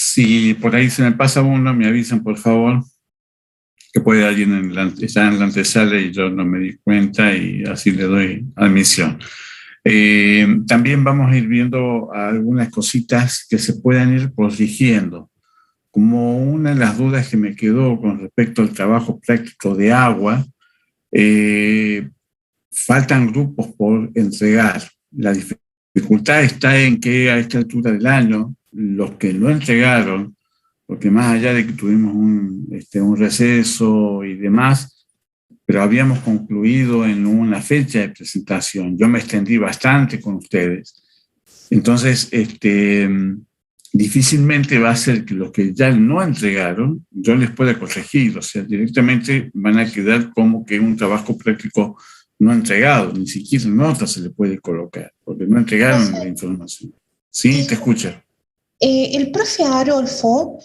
Si por ahí se me pasa uno, me avisan, por favor, que puede alguien estar en la antesala y yo no me di cuenta y así le doy admisión. También vamos a ir viendo algunas cositas que se puedan ir corrigiendo. Como una de las dudas que me quedó con respecto al trabajo práctico de agua, faltan grupos por entregar. La dificultad está en que a esta altura del año, los que no entregaron, porque más allá de que tuvimos un receso y demás, pero habíamos concluido en una fecha de presentación. Yo me extendí bastante con ustedes. Entonces, difícilmente va a ser que los que ya no entregaron, yo les pueda corregir, o sea, directamente van a quedar como que un trabajo práctico no entregado, ni siquiera nota se le puede colocar, porque no entregaron la información. Sí, te escucho. El profe Arolfo,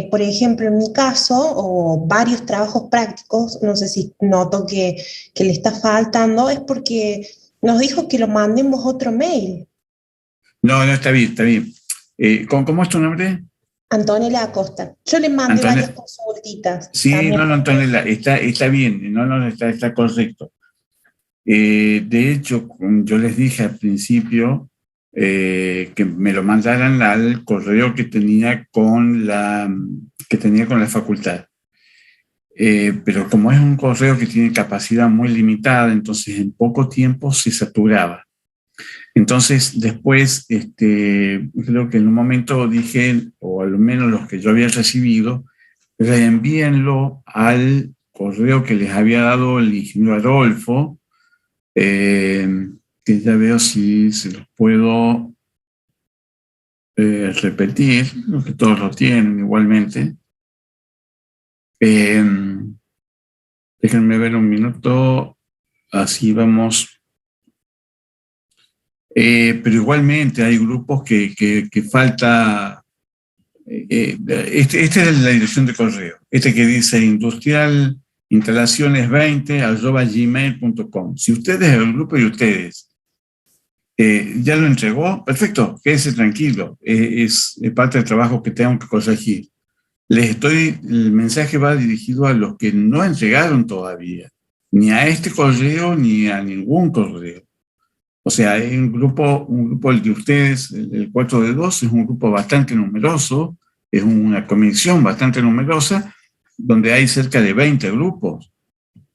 por ejemplo, en mi caso, o varios trabajos prácticos, no sé si noto que le está faltando, es porque nos dijo que lo mandemos otro mail. No, no, está bien, está bien. ¿Cómo es tu nombre? Antonella Acosta. Yo le mandé varias Antonella. consultitas. Sí, También no, no, Antonella, está bien, no, no, está correcto. De hecho, yo les dije al principio que me lo mandaran al correo que tenía con la facultad. Pero como es un correo que tiene capacidad muy limitada, entonces en poco tiempo se saturaba. Entonces después, creo que en un momento dije, o al menos los que yo había recibido, reenvíenlo al correo que les había dado el ingeniero Adolfo, que ya veo si se los puedo repetir, que todos lo tienen igualmente. Déjenme ver un minuto, así vamos. Pero igualmente hay grupos que falta. Esta es la dirección de correo, que dice industrialinstalaciones20@gmail.com. Si ustedes, el grupo de ustedes, ya lo entregó, perfecto, quédese tranquilo, es parte del trabajo que tengo que corregir. El mensaje va dirigido a los que no entregaron todavía, ni a este correo ni a ningún correo. O sea, hay un grupo el de ustedes, el 4 de 2, es un grupo bastante numeroso, es una comisión bastante numerosa, donde hay cerca de 20 grupos,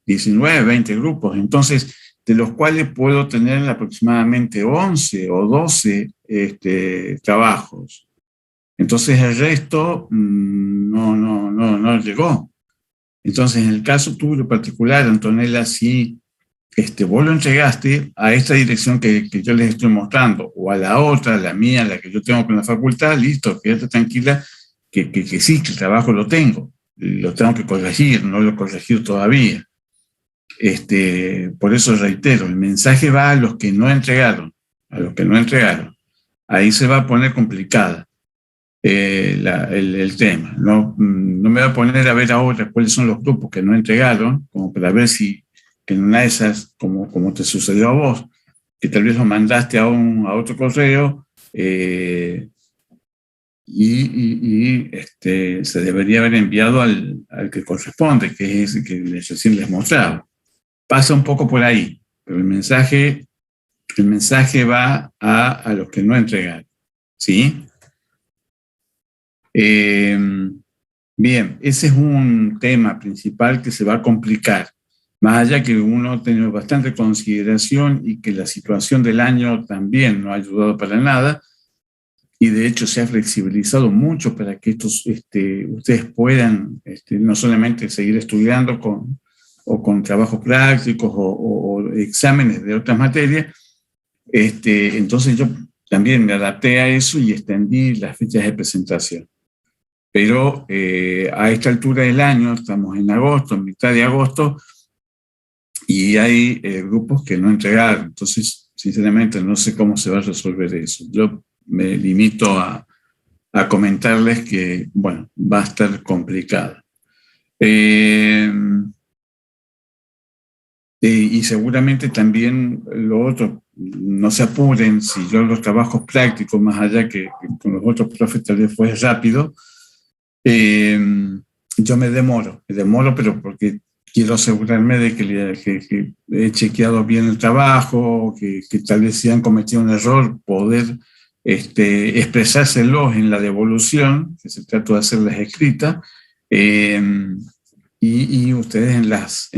19, 20 grupos. Entonces, de los cuales puedo tener aproximadamente 11 o 12 trabajos. Entonces, el resto no llegó. Entonces, en el caso tuyo particular, Antonella, sí, vos lo entregaste a esta dirección que yo les estoy mostrando, o a la otra, la mía, la que yo tengo con la facultad, listo, quédate tranquila, que sí, que el trabajo lo tengo que corregir, no lo he corregido todavía. Por eso reitero, el mensaje va a los que no entregaron, a los que no entregaron. Ahí se va a poner complicada el tema. No me voy a poner a ver ahora cuáles son los grupos que no entregaron, como para ver si en una de esas, como te sucedió a vos, que tal vez lo mandaste a otro correo se debería haber enviado al que corresponde, que es ese que recién les mostraba. Pasa un poco por ahí, pero el mensaje va a los que no entregaron. ¿Sí? Bien, ese es un tema principal que se va a complicar. Más allá que uno ha tenido bastante consideración y que la situación del año también no ha ayudado para nada, y de hecho se ha flexibilizado mucho para que ustedes puedan no solamente seguir estudiando con trabajos prácticos o exámenes de otras materias, entonces yo también me adapté a eso y extendí las fechas de presentación. Pero a esta altura del año, estamos en agosto, en mitad de agosto, y hay grupos que no entregaron. Entonces, sinceramente, no sé cómo se va a resolver eso. Yo me limito a comentarles que, bueno, va a estar complicado. Y seguramente también lo otro, no se apuren, si yo los trabajos prácticos, más allá que con los otros profes tal vez fue rápido, eh, yo me demoro, pero porque quiero asegurarme de que he chequeado bien el trabajo, que tal vez si han cometido un error, poder expresárselos en la devolución, que se trata de hacerlas escritas, eh, y ustedes en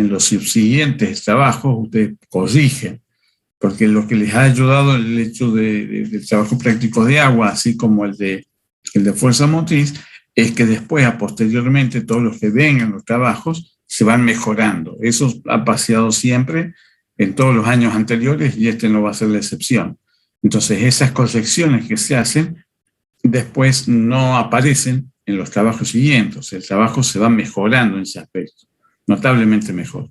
los subsiguientes trabajos, ustedes corrigen, porque lo que les ha ayudado el hecho del trabajo práctico de agua, así como el de fuerza motriz, es que después, posteriormente, todos los que vengan los trabajos se van mejorando. Eso ha pasado siempre en todos los años anteriores y este no va a ser la excepción. Entonces, esas correcciones que se hacen después no aparecen en los trabajos siguientes. El trabajo se va mejorando en ese aspecto, notablemente mejor.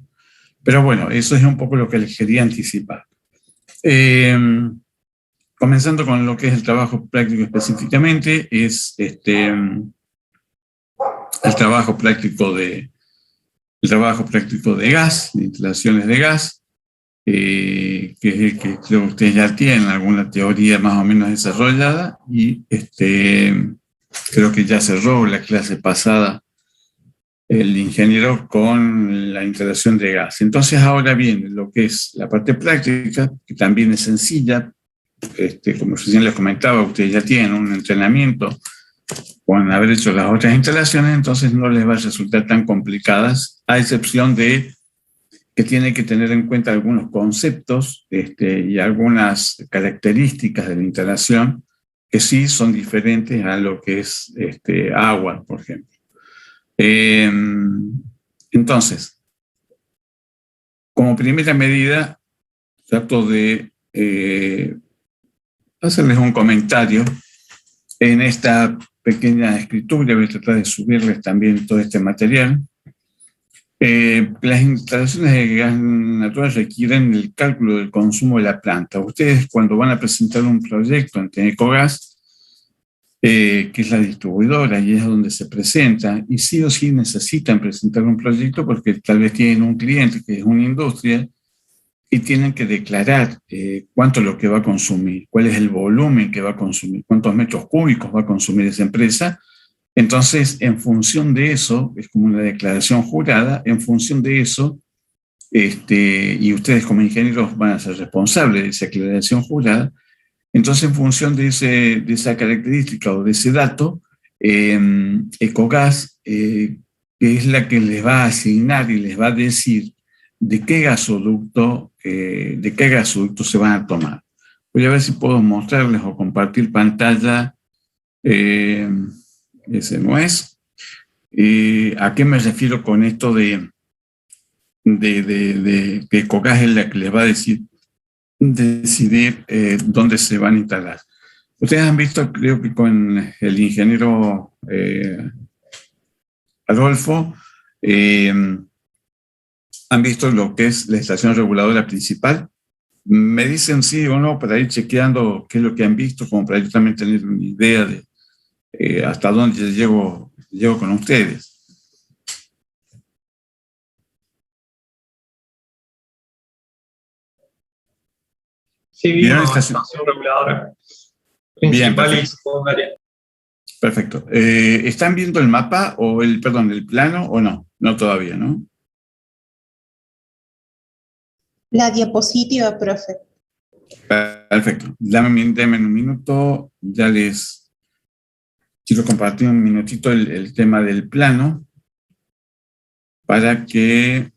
Pero bueno, eso es un poco lo que les quería anticipar. Comenzando con lo que es el trabajo práctico específicamente, es el trabajo práctico de gas, de instalaciones de gas, que creo que ustedes ya tienen alguna teoría más o menos desarrollada y creo que ya cerró la clase pasada el ingeniero con la instalación de gas. Entonces ahora viene lo que es la parte práctica, que también es sencilla. Como recién les comentaba, ustedes ya tienen un entrenamiento con haber hecho las otras instalaciones, entonces no les va a resultar tan complicadas, a excepción de que tienen que tener en cuenta algunos conceptos y algunas características de la instalación que sí son diferentes a lo que es agua, por ejemplo. Entonces, como primera medida, trato de hacerles un comentario en esta pequeña escritura. Voy a tratar de subirles también todo este material. Las instalaciones de gas natural requieren el cálculo del consumo de la planta. Ustedes, cuando van a presentar un proyecto en Tenecogas, que es la distribuidora y es donde se presenta, y sí o sí necesitan presentar un proyecto porque tal vez tienen un cliente que es una industria y tienen que declarar cuánto es lo que va a consumir, cuál es el volumen que va a consumir, cuántos metros cúbicos va a consumir esa empresa. Entonces, en función de eso, es como una declaración jurada, en función de eso, y ustedes como ingenieros van a ser responsables de esa declaración jurada, entonces en función de esa característica o de ese dato, Ecogas, que es la que les va a asignar y les va a decir de qué gasoducto se van a tomar. Voy a ver si puedo mostrarles o compartir pantalla. Ese no es. ¿A qué me refiero con esto de que Ecogas es la que les va a decidir dónde se van a instalar? Ustedes han visto, creo que con el ingeniero Adolfo, han visto lo que es la estación reguladora principal. Me dicen sí o no para ir chequeando qué es lo que han visto, como para yo también tener una idea de hasta dónde llego con ustedes. Sí, vimos la estación reguladora principal y secundaria. Perfecto. ¿Están viendo el mapa o el plano o no? No todavía, ¿no? La diapositiva, profe. Perfecto. Dame un minuto, ya les quiero compartir un minutito el tema del plano para que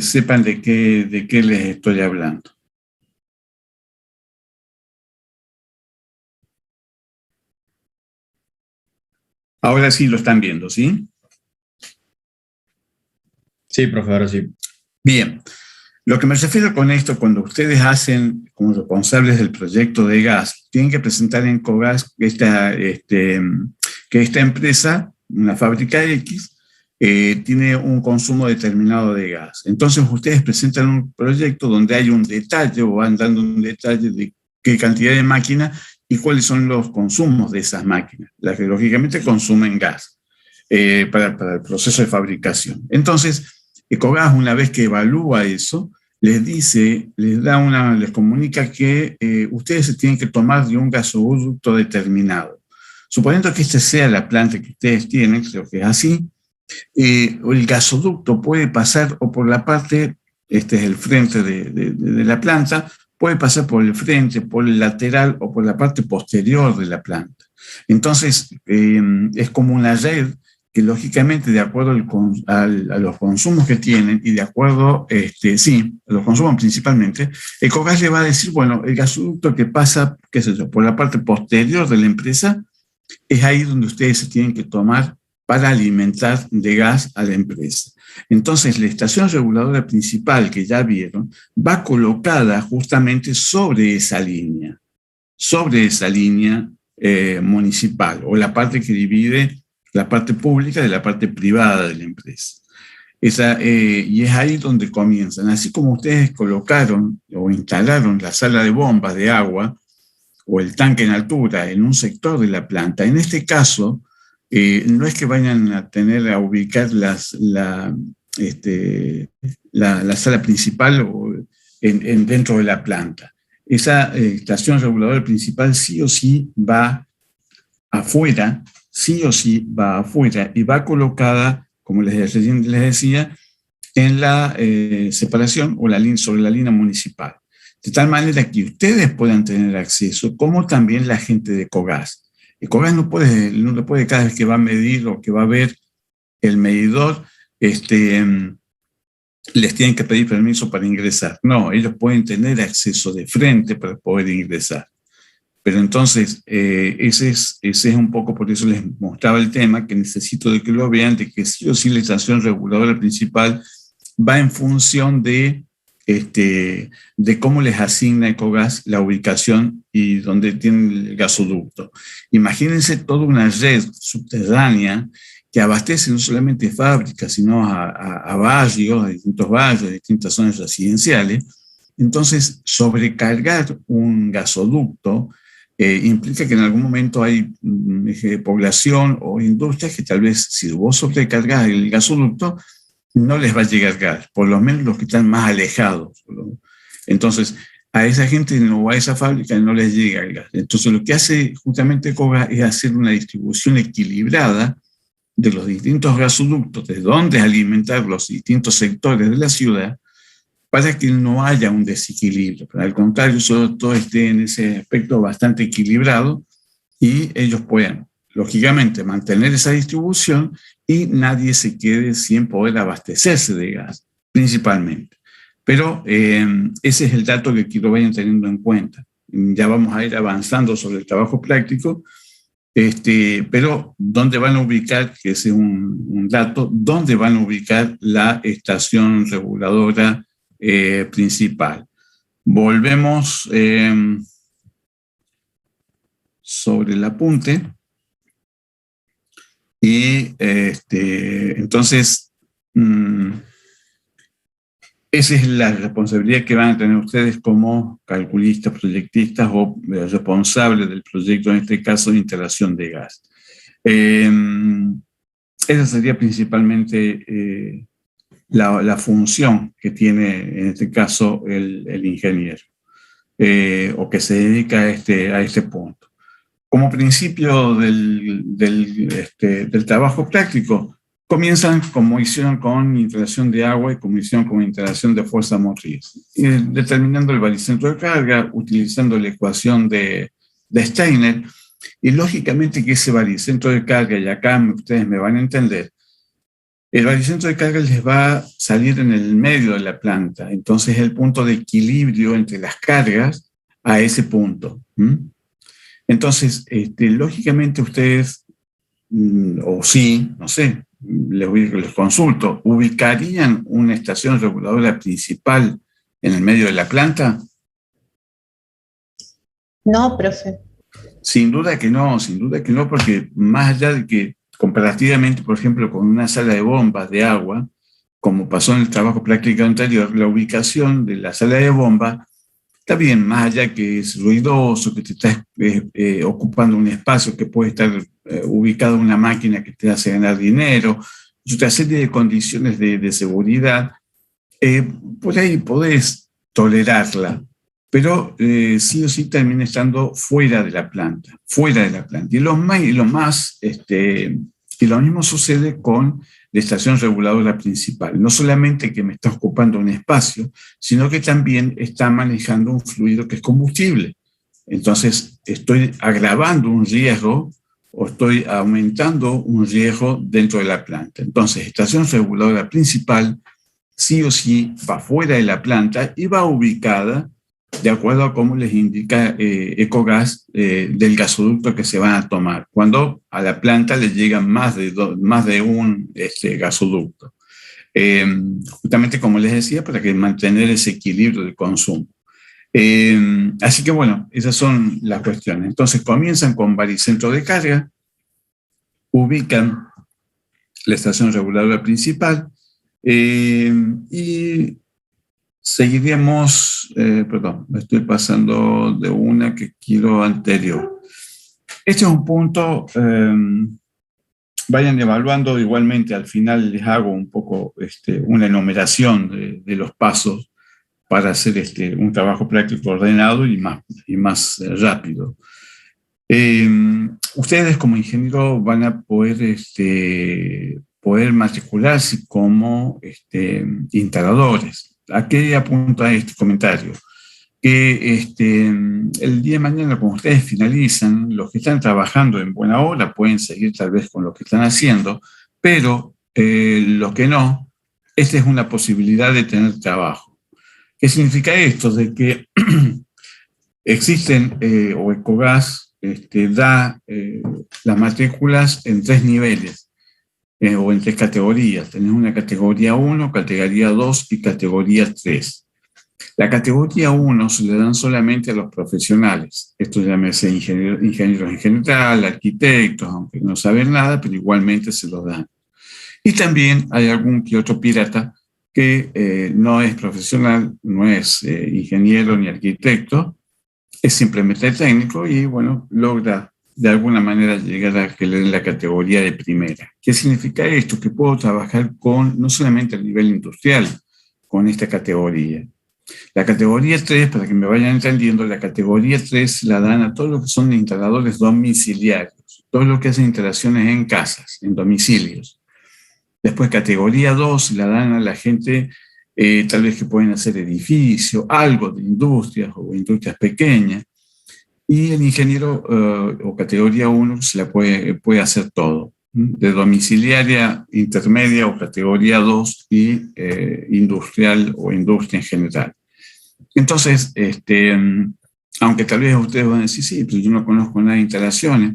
sepan de qué les estoy hablando. Ahora sí lo están viendo, ¿sí? Sí, profe, ahora sí. Bien. Lo que me refiero con esto, cuando ustedes hacen como responsables del proyecto de gas, tienen que presentar en Ecogas que esta empresa, una fábrica X, tiene un consumo determinado de gas. Entonces ustedes presentan un proyecto donde hay un detalle o van dando un detalle de qué cantidad de máquinas y cuáles son los consumos de esas máquinas, las que lógicamente consumen gas. para el proceso de fabricación. Entonces, Ecogas, una vez que evalúa eso, les comunica que ustedes se tienen que tomar de un gasoducto determinado. Suponiendo que esta sea la planta que ustedes tienen, creo que es así, el gasoducto puede pasar o por la parte, este es el frente de la planta, puede pasar por el frente, por el lateral o por la parte posterior de la planta. Entonces, es como una red que lógicamente, de acuerdo a los consumos que tienen y de acuerdo, a los consumos principalmente, Ecogas le va a decir, bueno, el gasoducto que pasa, qué sé yo, por la parte posterior de la empresa, es ahí donde ustedes se tienen que tomar para alimentar de gas a la empresa. Entonces, la estación reguladora principal que ya vieron va colocada justamente sobre esa línea municipal, o la parte que divide la parte pública de la parte privada de la empresa. Y es ahí donde comienzan. Así como ustedes colocaron o instalaron la sala de bombas de agua o el tanque en altura en un sector de la planta, en este caso, no es que vayan a ubicar la sala principal dentro de la planta. Esa estación reguladora principal sí o sí va afuera, y va colocada, como les decía, en la separación o sobre la línea municipal. De tal manera que ustedes puedan tener acceso, como también la gente de Ecogas. Ecogas no puede cada vez que va a medir o que va a ver el medidor, les tienen que pedir permiso para ingresar. No, ellos pueden tener acceso de frente para poder ingresar. Pero entonces, ese es un poco, por eso les mostraba el tema, que necesito de que lo vean, de que sí o sí la estación reguladora principal va en función de cómo les asigna Ecogas la ubicación y dónde tienen el gasoducto. Imagínense toda una red subterránea que abastece no solamente fábricas, sino a barrios, a distintos barrios, a distintas zonas residenciales. Entonces, sobrecargar un gasoducto implica que en algún momento hay población o industrias que tal vez, si vos sobrecargas el gasoducto, no les va a llegar gas, por lo menos los que están más alejados. Entonces, a esa gente o a esa fábrica no les llega el gas. Entonces, lo que hace justamente Ecogas es hacer una distribución equilibrada de los distintos gasoductos, de dónde alimentar los distintos sectores de la ciudad, para que no haya un desequilibrio. Al contrario, todo esté en ese aspecto bastante equilibrado y ellos puedan, lógicamente, mantener esa distribución y nadie se quede sin poder abastecerse de gas, principalmente. Pero ese es el dato que quiero vayan teniendo en cuenta. Ya vamos a ir avanzando sobre el trabajo práctico, pero ¿dónde van a ubicar, que ese es un dato, dónde van a ubicar la estación reguladora principal? Volvemos sobre el apunte. Y entonces, esa es la responsabilidad que van a tener ustedes como calculistas, proyectistas o responsables del proyecto, en este caso de instalación de gas. Esa sería principalmente la función que tiene en este caso el ingeniero, o que se dedica a este punto. Como principio del trabajo práctico, comienzan como hicieron con instalación de agua y como hicieron con instalación de fuerza motriz, determinando el baricentro de carga, utilizando la ecuación de Steiner, y lógicamente que ese baricentro de carga, y acá ustedes me van a entender, el baricentro de carga les va a salir en el medio de la planta, entonces el punto de equilibrio entre las cargas a ese punto. Entonces, lógicamente ustedes, o sí, no sé, les consulto, ¿ubicarían una estación reguladora principal en el medio de la planta? No, profe. Sin duda que no, porque más allá de que comparativamente, por ejemplo, con una sala de bombas de agua, como pasó en el trabajo práctico anterior, la ubicación de la sala de bombas está bien, más allá que es ruidoso, que te estás ocupando un espacio que puede estar ubicado una máquina que te hace ganar dinero, y otra serie de condiciones de seguridad, por ahí podés tolerarla, pero sí o sí termina estando fuera de la planta, fuera de la planta. Y lo mismo sucede con la estación reguladora principal. No solamente que me está ocupando un espacio, sino que también está manejando un fluido que es combustible. Entonces, estoy agravando un riesgo o estoy aumentando un riesgo dentro de la planta. Entonces, estación reguladora principal sí o sí va fuera de la planta y va ubicada de acuerdo a cómo les indica Ecogas del gasoducto que se van a tomar, cuando a la planta le llegan más de un gasoducto. Justamente como les decía, para que mantener ese equilibrio de consumo. Así que bueno, esas son las cuestiones. Entonces comienzan con baricentro de carga, ubican la estación reguladora principal y seguiríamos, perdón, me estoy pasando de una que quiero anterior. Este es un punto, vayan evaluando, igualmente al final les hago un poco una enumeración de los pasos para hacer un trabajo práctico ordenado y más rápido. Ustedes como ingeniero van a poder matricularse como instaladores. ¿A qué apunta este comentario? Que el día de mañana, cuando ustedes finalizan, los que están trabajando en buena hora pueden seguir tal vez con lo que están haciendo, pero los que no, esta es una posibilidad de tener trabajo. ¿Qué significa esto? De que existen, o Ecogas da las matrículas en 3 niveles, o en 3 categorías. Tenés una categoría 1, categoría 2 y categoría 3. La categoría 1 se le dan solamente a los profesionales. Esto llámese ingenieros en general, arquitectos, aunque no saben nada, pero igualmente se los dan. Y también hay algún que otro pirata que no es profesional, no es ingeniero ni arquitecto, es simplemente técnico y, bueno, logra de alguna manera llegar a que le den la categoría de primera. ¿Qué significa esto? Que puedo trabajar no solamente a nivel industrial, con esta categoría. La categoría 3, para que me vayan entendiendo, la categoría 3 la dan a todos los que son instaladores domiciliarios, todos los que hacen instalaciones en casas, en domicilios. Después, categoría 2 la dan a la gente, tal vez que pueden hacer edificios, algo de industrias o industrias pequeñas. Y el ingeniero o categoría 1 se la puede hacer todo, de domiciliaria, intermedia o categoría 2 y industrial o industria en general. Entonces, aunque tal vez ustedes van a decir, sí, pero yo no conozco nada de instalaciones,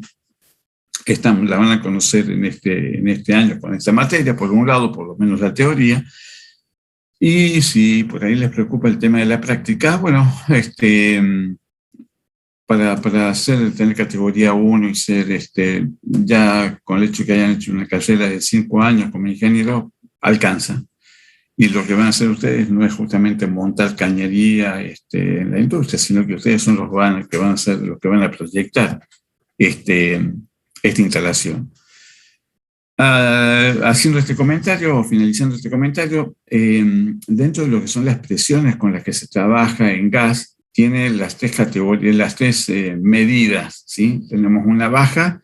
que la van a conocer en este año con esta materia, por un lado, por lo menos la teoría. Y si por ahí les preocupa el tema de la práctica, bueno, para tener categoría 1 y ser, ya con el hecho que hayan hecho una carrera de 5 años como ingeniero, alcanza. Y lo que van a hacer ustedes no es justamente montar cañería en la industria, sino que ustedes son los que van a ser los que van a proyectar esta instalación. Haciendo este comentario, o finalizando este comentario, dentro de lo que son las presiones con las que se trabaja en gas, tiene las 3 categorías, las 3 medidas, ¿sí? Tenemos una baja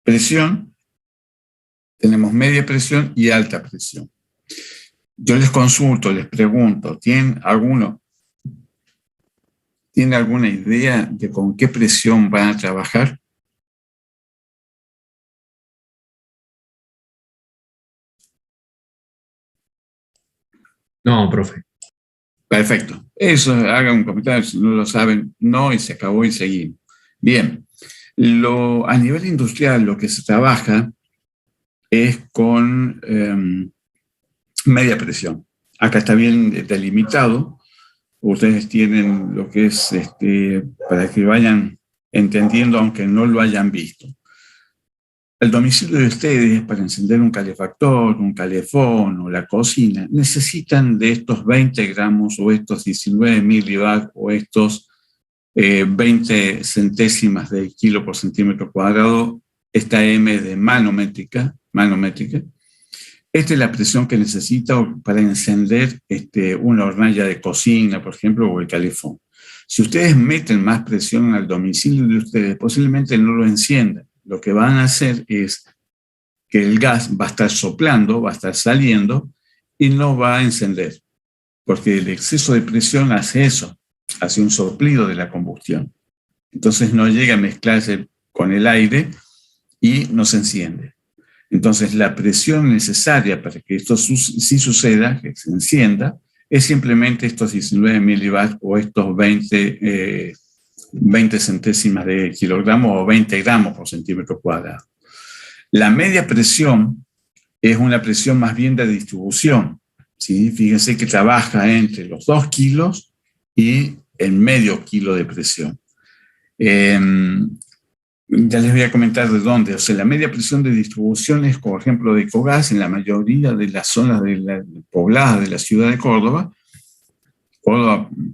presión, tenemos media presión y alta presión. Yo les consulto, les pregunto, ¿tiene alguna idea de con qué presión van a trabajar? No, profe. Perfecto. Eso, hagan un comentario, si no lo saben, no, y se acabó y seguimos. Bien, a nivel industrial lo que se trabaja es con media presión. Acá está bien delimitado. Ustedes tienen lo que es, para que vayan entendiendo, aunque no lo hayan visto. El domicilio de ustedes, para encender un calefactor, un calefón o la cocina, necesitan de estos 20 gramos o estos 19 milibar o estos 20 centésimas de kilo por centímetro cuadrado esta M de manométrica. Esta es la presión que necesita para encender una hornalla de cocina, por ejemplo, o el calefón. Si ustedes meten más presión al domicilio de ustedes, posiblemente no lo enciendan. Lo que van a hacer es que el gas va a estar soplando, va a estar saliendo y no va a encender, porque el exceso de presión hace eso, hace un soplido de la combustión. Entonces no llega a mezclarse con el aire y no se enciende. Entonces la presión necesaria para que esto sí suceda, que se encienda, es simplemente estos 19 milibars o estos 20 centésimas de kilogramo o 20 gramos por centímetro cuadrado. La media presión es una presión más bien de distribución, ¿sí? Fíjense que trabaja entre los 2 kilos y el medio kilo de presión. Ya les voy a comentar de dónde. O sea, la media presión de distribución es, por ejemplo, de Ecogas en la mayoría de las zonas pobladas de la ciudad de Córdoba,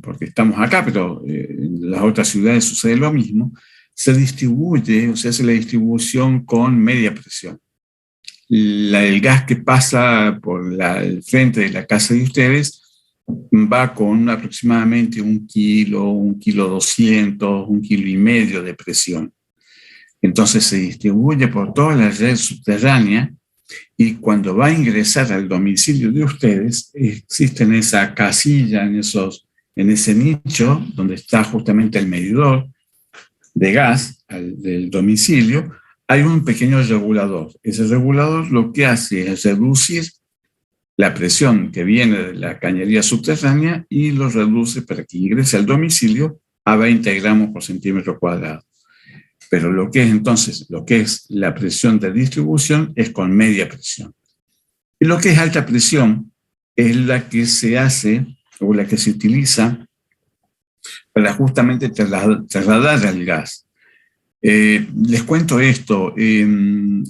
porque estamos acá, pero en las otras ciudades sucede lo mismo, se distribuye, o sea, hace la distribución con media presión. El gas que pasa por el frente de la casa de ustedes va con aproximadamente 1 kilo, 1,2 kilos, 1,5 kilos de presión. Entonces se distribuye por toda la red subterránea y cuando va a ingresar al domicilio de ustedes, existe en esa casilla, en ese nicho donde está justamente el medidor de gas del domicilio, hay un pequeño regulador. Ese regulador lo que hace es reducir la presión que viene de la cañería subterránea y lo reduce para que ingrese al domicilio a 20 gramos por centímetro cuadrado. Pero lo que es la presión de distribución es con media presión. Y lo que es alta presión es la que se hace o la que se utiliza para justamente trasladar al gas. Les cuento esto, desde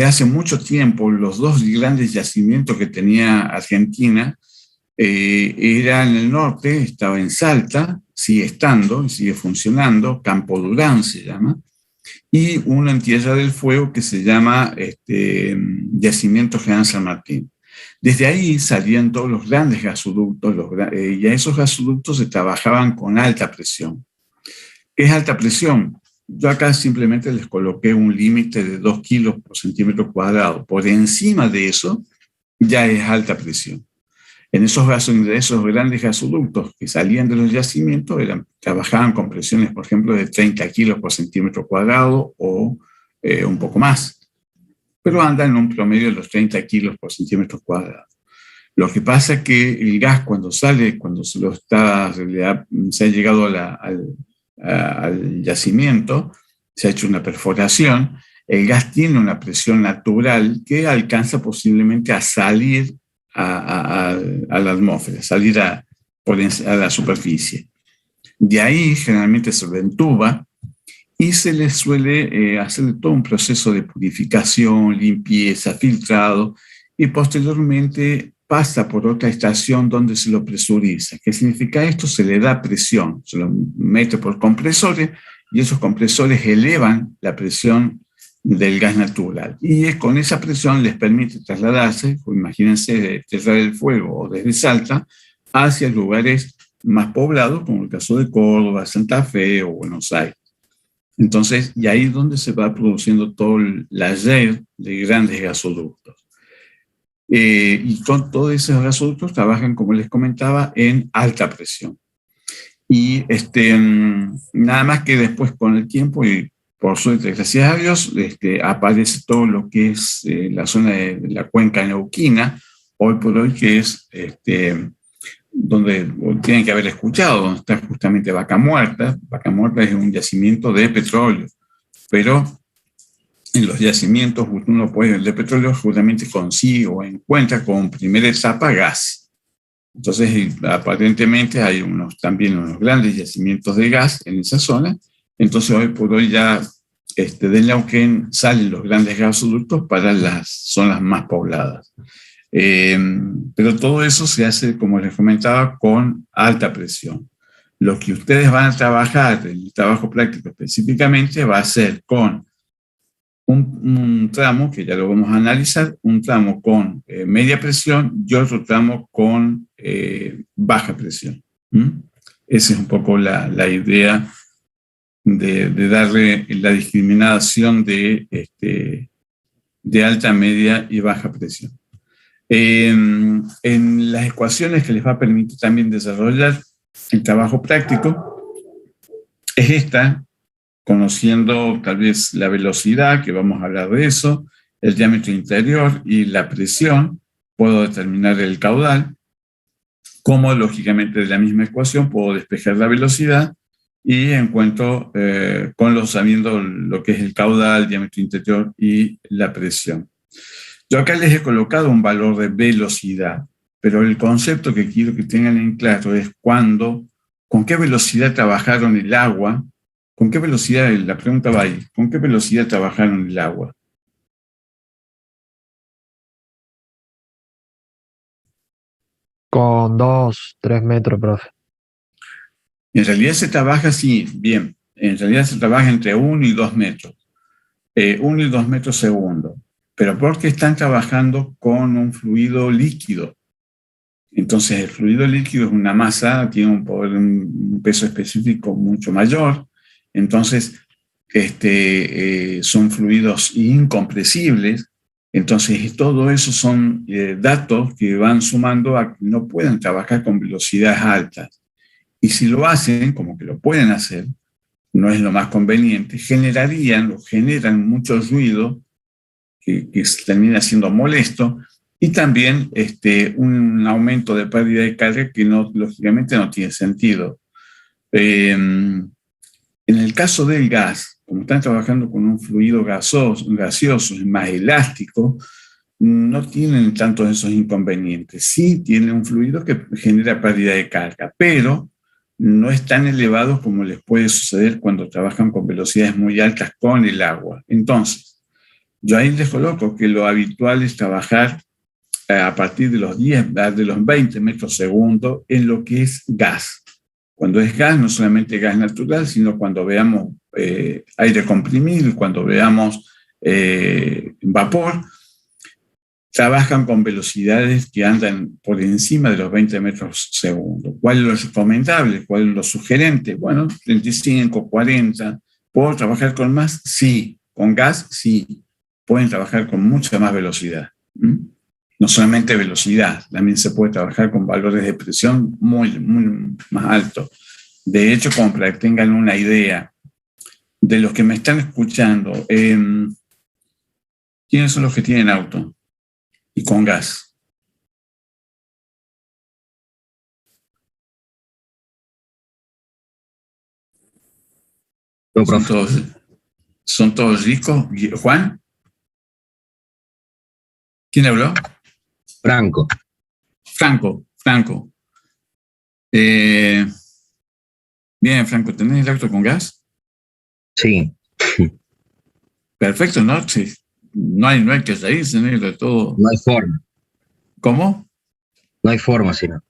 hace mucho tiempo los 2 grandes yacimientos que tenía Argentina era en el norte, estaba en Salta, sigue estando, sigue funcionando, Campo Durán se llama, y uno en Tierra del Fuego que se llama Yacimiento General San Martín. Desde ahí salían todos los grandes gasoductos, y a esos gasoductos se trabajaban con alta presión. ¿Qué es alta presión? Yo acá simplemente les coloqué un límite de 2 kilos por centímetro cuadrado. Por encima de eso ya es alta presión. En esos grandes gasoductos que salían de los yacimientos trabajaban con presiones, por ejemplo, de 30 kilos por centímetro cuadrado o un poco más, pero andan en un promedio de los 30 kilos por centímetro cuadrado. Lo que pasa es que el gas cuando sale, cuando se ha llegado al yacimiento, se ha hecho una perforación, el gas tiene una presión natural que alcanza posiblemente a salir a la atmósfera, salir a la superficie. De ahí generalmente se entuba y se le suele hacer todo un proceso de purificación, limpieza, filtrado, y posteriormente pasa por otra estación donde se lo presuriza. ¿Qué significa esto? Se le da presión, se lo mete por compresores y esos compresores elevan la presión del gas natural. Y con esa presión les permite trasladarse, imagínense, de Tierra del Fuego o desde Salta, hacia lugares más poblados, como el caso de Córdoba, Santa Fe o Buenos Aires. Entonces, y ahí es donde se va produciendo toda la red de grandes gasoductos. Y con todos esos gasoductos trabajan, como les comentaba, en alta presión. Y nada más que después con el tiempo, y por suerte, gracias a Dios, aparece todo lo que es la zona de la cuenca neuquina, hoy por hoy, que es donde tienen que haber escuchado, donde está justamente Vaca Muerta. Vaca Muerta es un yacimiento de petróleo, pero en los yacimientos uno puede, el de petróleo justamente consigue o encuentra como primera etapa gas. Entonces, aparentemente hay también unos grandes yacimientos de gas en esa zona. Entonces, hoy por hoy ya de Neuquén salen los grandes gasoductos para las zonas más pobladas. Pero todo eso se hace, como les comentaba, con alta presión. Lo que ustedes van a trabajar, el trabajo práctico específicamente, va a ser con un tramo, que ya lo vamos a analizar, un tramo con media presión y otro tramo con baja presión. Esa es un poco la idea de darle la discriminación de alta, media y baja presión. En las ecuaciones que les va a permitir también desarrollar el trabajo práctico, es esta, conociendo tal vez la velocidad, que vamos a hablar de eso, el diámetro interior y la presión, puedo determinar el caudal, como lógicamente de la misma ecuación puedo despejar la velocidad y encuentro sabiendo lo que es el caudal, el diámetro interior y la presión. Yo acá les he colocado un valor de velocidad, pero el concepto que quiero que tengan en claro es con qué velocidad trabajaron el agua, con qué velocidad, la pregunta va ahí, ¿con qué velocidad trabajaron el agua? Con 2, 3 metros, profe. En realidad se trabaja así, bien, en realidad se trabaja entre 1 y 2 metros, 1 y 2 metros segundo, pero porque están trabajando con un fluido líquido. Entonces el fluido líquido es una masa, tiene un peso específico mucho mayor, entonces son fluidos incompresibles. Entonces, todo eso son datos que van sumando a que no puedan trabajar con velocidades altas. Y si lo hacen, como que lo pueden hacer, no es lo más conveniente, generan mucho ruido que termina siendo molesto y también un aumento de pérdida de carga que lógicamente no tiene sentido. En el caso del gas, como están trabajando con un fluido gaseoso, es más elástico, no tienen tantos esos inconvenientes. Sí tiene un fluido que genera pérdida de carga, pero no es tan elevado como les puede suceder cuando trabajan con velocidades muy altas con el agua. Entonces, yo ahí les coloco que lo habitual es trabajar a partir de los 20 metros segundo en lo que es gas. Cuando es gas, no solamente gas natural, sino cuando veamos aire comprimido, cuando veamos vapor, trabajan con velocidades que andan por encima de los 20 metros segundo. ¿Cuál es lo recomendable? ¿Cuál es lo sugerente? Bueno, 35, 40. ¿Puedo trabajar con más? Sí. ¿Con gas? Sí. Pueden trabajar con mucha más velocidad. No solamente velocidad, también se puede trabajar con valores de presión muy, muy más altos. De hecho, como para que tengan una idea de los que me están escuchando, ¿quiénes son los que tienen auto y con gas? ¿Son todos ricos? ¿Juan? ¿Quién habló? Franco. Bien, Franco, ¿tenés el auto con gas? Sí. Perfecto, ¿no? Sí. No hay que reírse, ¿no? De todo. No hay forma. ¿Cómo? No hay forma, sino.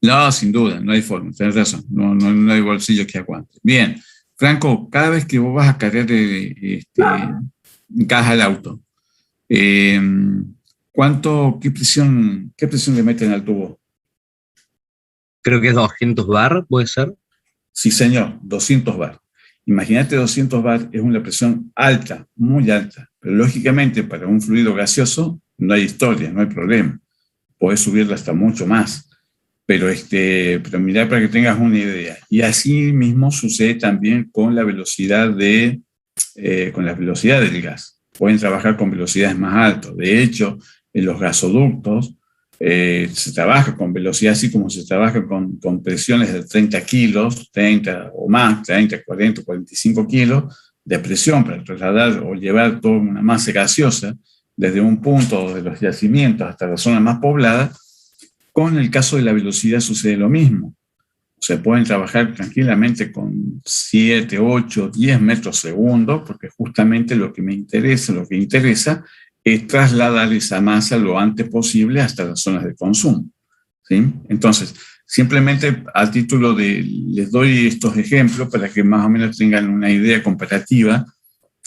No, sin duda, no hay forma, tenés razón. No hay bolsillo que aguante. Bien, Franco, cada vez que vos vas a cargar gas al auto, ¿qué presión le meten al tubo? Creo que es 200 bar, ¿puede ser? Sí, señor, 200 bar. Imagínate, 200 bar es una presión alta, muy alta, pero lógicamente para un fluido gaseoso no hay historia, no hay problema. Podés subirla hasta mucho más, pero mirá para que tengas una idea. Y así mismo sucede también con la velocidad del gas. Pueden trabajar con velocidades más altas. De hecho, en los gasoductos se trabaja con velocidad así como se trabaja con presiones de 30 kilos, 30 o más, 30, 40, 45 kilos de presión para trasladar o llevar toda una masa gaseosa desde un punto de los yacimientos hasta la zona más poblada. Con el caso de la velocidad sucede lo mismo. Se pueden trabajar tranquilamente con 7, 8, 10 metros segundo, porque justamente lo que interesa es trasladar esa masa lo antes posible hasta las zonas de consumo. ¿Sí? Entonces, simplemente a título les doy estos ejemplos para que más o menos tengan una idea comparativa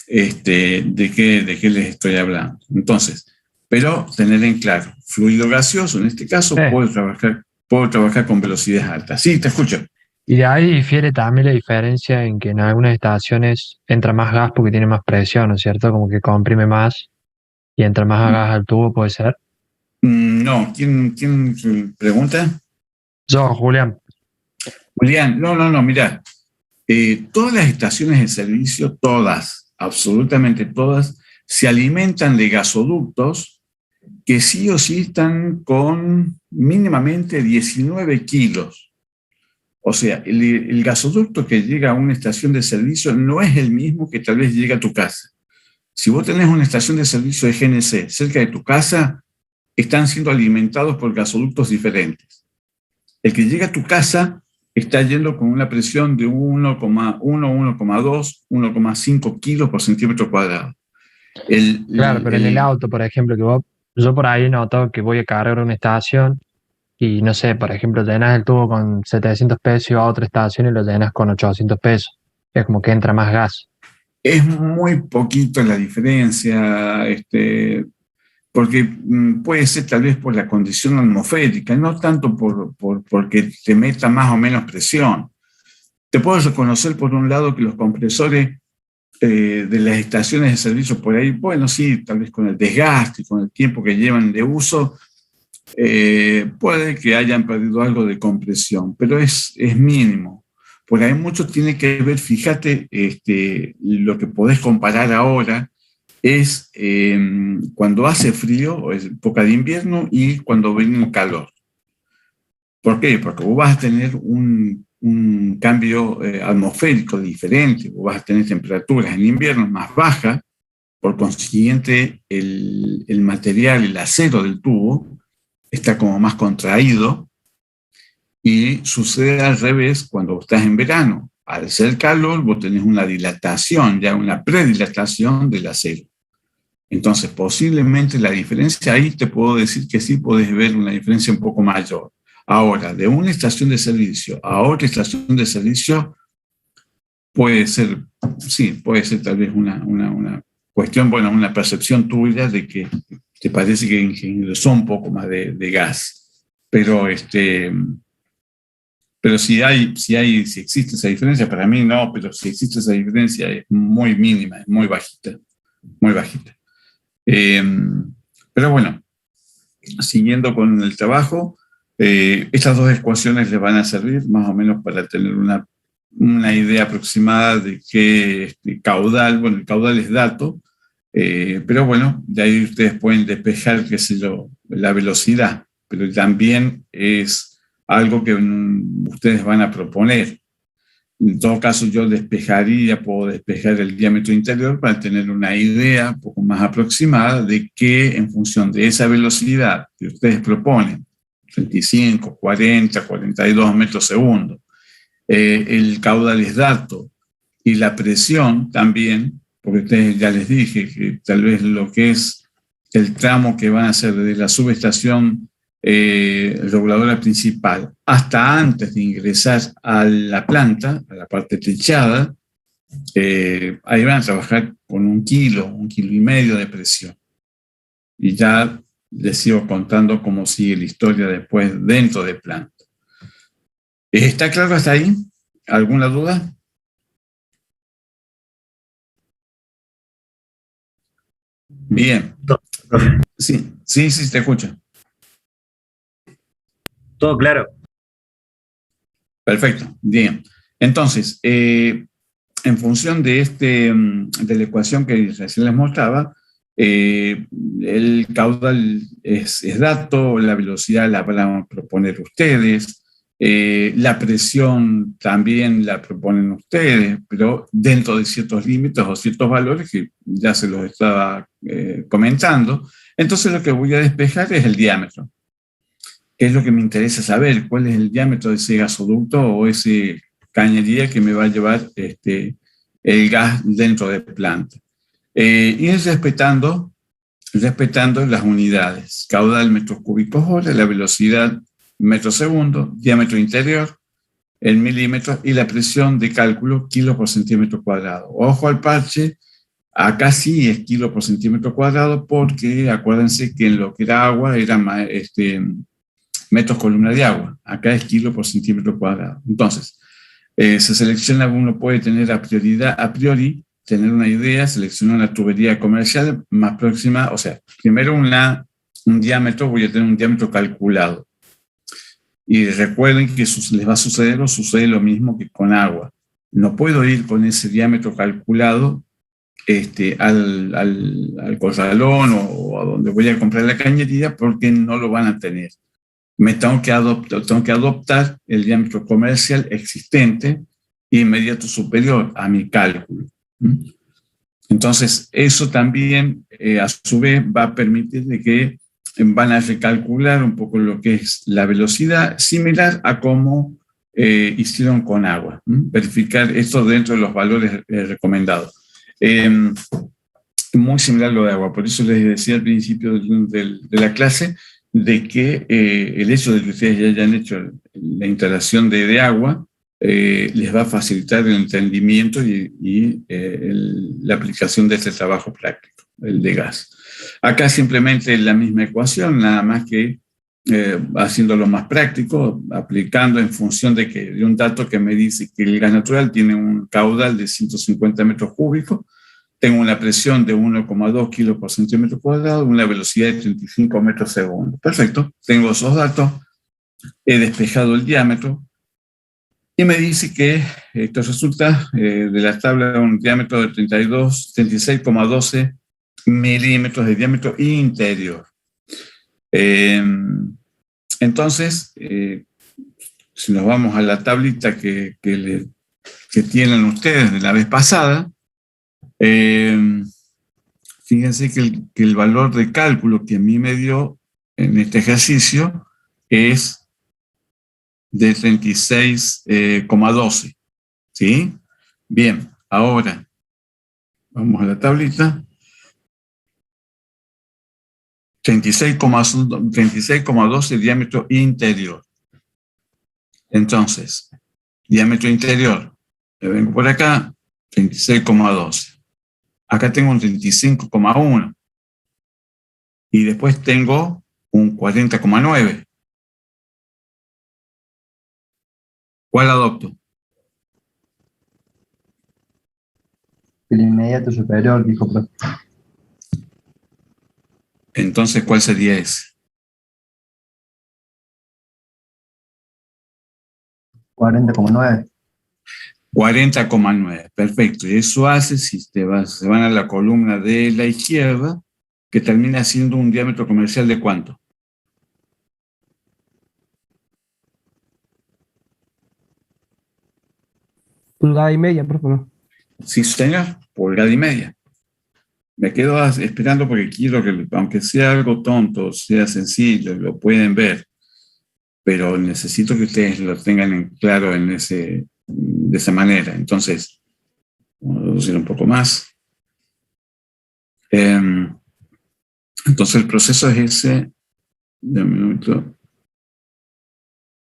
de qué les estoy hablando. Entonces, pero tener en claro, fluido gaseoso, en este caso, puedo trabajar con velocidades altas. Sí, te escucho. Y de ahí difiere también la diferencia en que en algunas estaciones entra más gas porque tiene más presión, ¿no es cierto? Como que comprime más y entra más gas al tubo, ¿puede ser? No, ¿quién pregunta? Yo, Julián. Julián, no, mirá. Todas las estaciones de servicio, todas, absolutamente todas, se alimentan de gasoductos que sí o sí están con mínimamente 19 kilos. O sea, el gasoducto que llega a una estación de servicio no es el mismo que tal vez llega a tu casa. Si vos tenés una estación de servicio de GNC cerca de tu casa, están siendo alimentados por gasoductos diferentes. El que llega a tu casa está yendo con una presión de 1,1, 1,2, 1,5 kilos por centímetro cuadrado. Claro, pero en el auto, por ejemplo, yo por ahí noto que voy a cargar una estación y no sé, por ejemplo, llenas el tubo con 700 pesos y va a otra estación y lo llenas con 800 pesos. Es como que entra más gas. Es muy poquito la diferencia, porque puede ser tal vez por la condición atmosférica, no tanto porque te meta más o menos presión. Te puedo reconocer por un lado que los compresores de las estaciones de servicio por ahí, bueno, sí, tal vez con el desgaste, con el tiempo que llevan de uso, puede que hayan perdido algo de compresión, pero es mínimo. Por ahí mucho tiene que ver, fíjate, lo que podés comparar ahora es cuando hace frío, es época de invierno, y cuando viene el calor. ¿Por qué? Porque vos vas a tener un cambio atmosférico diferente, vos vas a tener temperaturas en invierno más bajas, por consiguiente el material, el acero del tubo, está como más contraído, y sucede al revés cuando estás en verano. Al ser calor, vos tenés una dilatación, ya una predilatación del acero. Entonces, posiblemente la diferencia ahí te puedo decir que sí podés ver una diferencia un poco mayor. Ahora, de una estación de servicio a otra estación de servicio, puede ser, sí, puede ser tal vez una cuestión, bueno, una percepción tuya de que te parece que ingresó un poco más de gas. Pero si existe esa diferencia, para mí no, pero si existe esa diferencia es muy mínima, es muy bajita, muy bajita. Pero bueno, siguiendo con el trabajo, estas dos ecuaciones les van a servir más o menos para tener una idea aproximada de qué caudal, bueno, el caudal es dato, pero bueno, de ahí ustedes pueden despejar, qué sé yo, la velocidad, pero también es algo que ustedes van a proponer. En todo caso, yo puedo despejar el diámetro interior para tener una idea un poco más aproximada de que en función de esa velocidad que ustedes proponen, 35, 40, 42 metros segundo, el caudal es dato y la presión también, porque ustedes ya les dije que tal vez lo que es el tramo que van a hacer de la subestación reguladora principal hasta antes de ingresar a la planta, a la parte techada, ahí van a trabajar con 1 kilo, 1,5 kilos de presión. Y ya les sigo contando cómo sigue la historia después dentro de planta. ¿Está claro hasta ahí? ¿Alguna duda? Bien. Sí, te escucho. Todo claro. Perfecto, bien. Entonces, en función de la ecuación que recién les mostraba, el caudal es dato, la velocidad la van a proponer ustedes, la presión también la proponen ustedes, pero dentro de ciertos límites o ciertos valores que ya se los estaba comentando. Entonces lo que voy a despejar es el diámetro. ¿Qué es lo que me interesa saber? ¿Cuál es el diámetro de ese gasoducto o ese cañería que me va a llevar el gas dentro de planta? Y respetando las unidades: caudal metros cúbicos hora, la velocidad metro segundo, diámetro interior en milímetros y la presión de cálculo kilos por centímetro cuadrado. Ojo al parche, Acá sí es kilo por centímetro cuadrado, porque acuérdense que en lo que era agua era metros columna de agua. Acá es kilo por centímetro cuadrado. Entonces, se selecciona, uno puede tener a priori, tener una idea, seleccionar una tubería comercial más próxima, o sea, primero un diámetro, voy a tener un diámetro calculado. Y recuerden que les va a suceder o sucede lo mismo que con agua. No puedo ir con ese diámetro calculado al corralón o a donde voy a comprar la cañería, porque no lo van a tener. Tengo que adoptar el diámetro comercial existente inmediato superior a mi cálculo. Entonces, eso también, a su vez, va a permitir de que van a recalcular un poco lo que es la velocidad, similar a cómo hicieron con agua. Verificar esto dentro de los valores recomendados. Muy similar a lo de agua. Por eso les decía al principio de la clase de que el hecho de que ustedes ya hayan hecho la instalación de agua les va a facilitar el entendimiento y la aplicación de este trabajo práctico, el de gas. Acá simplemente la misma ecuación, nada más que haciéndolo más práctico, aplicando en función de un dato que me dice que el gas natural tiene un caudal de 150 metros cúbicos, tengo una presión de 1,2 kilos por centímetro cuadrado, una velocidad de 35 metros segundo. Perfecto, tengo esos datos, he despejado el diámetro y me dice que esto resulta de la tabla un diámetro de 36,12 milímetros de diámetro interior. Entonces, si nos vamos a la tablita que tienen ustedes de la vez pasada, fíjense que el valor de cálculo que a mí me dio en este ejercicio es de 36,12. ¿Sí? Bien, ahora vamos a la tablita. 36,12 diámetro interior. Entonces, diámetro interior, le vengo por acá, 36,12. Acá tengo un 35,1. Y después tengo un 40,9. ¿Cuál adopto? El inmediato superior, dijo profe. Entonces, ¿cuál sería ese? 40,9. 40,9. Perfecto. Y eso hace, si se van a la columna de la izquierda, que termina siendo un diámetro comercial de ¿cuánto? Pulgada y media, por favor. Sí, señor, pulgada y media. Me quedo esperando porque quiero que, aunque sea algo tonto, sea sencillo, lo pueden ver, pero necesito que ustedes lo tengan en claro de esa manera. Entonces, vamos a reducir un poco más. Entonces, el proceso es ese. Dame un minuto.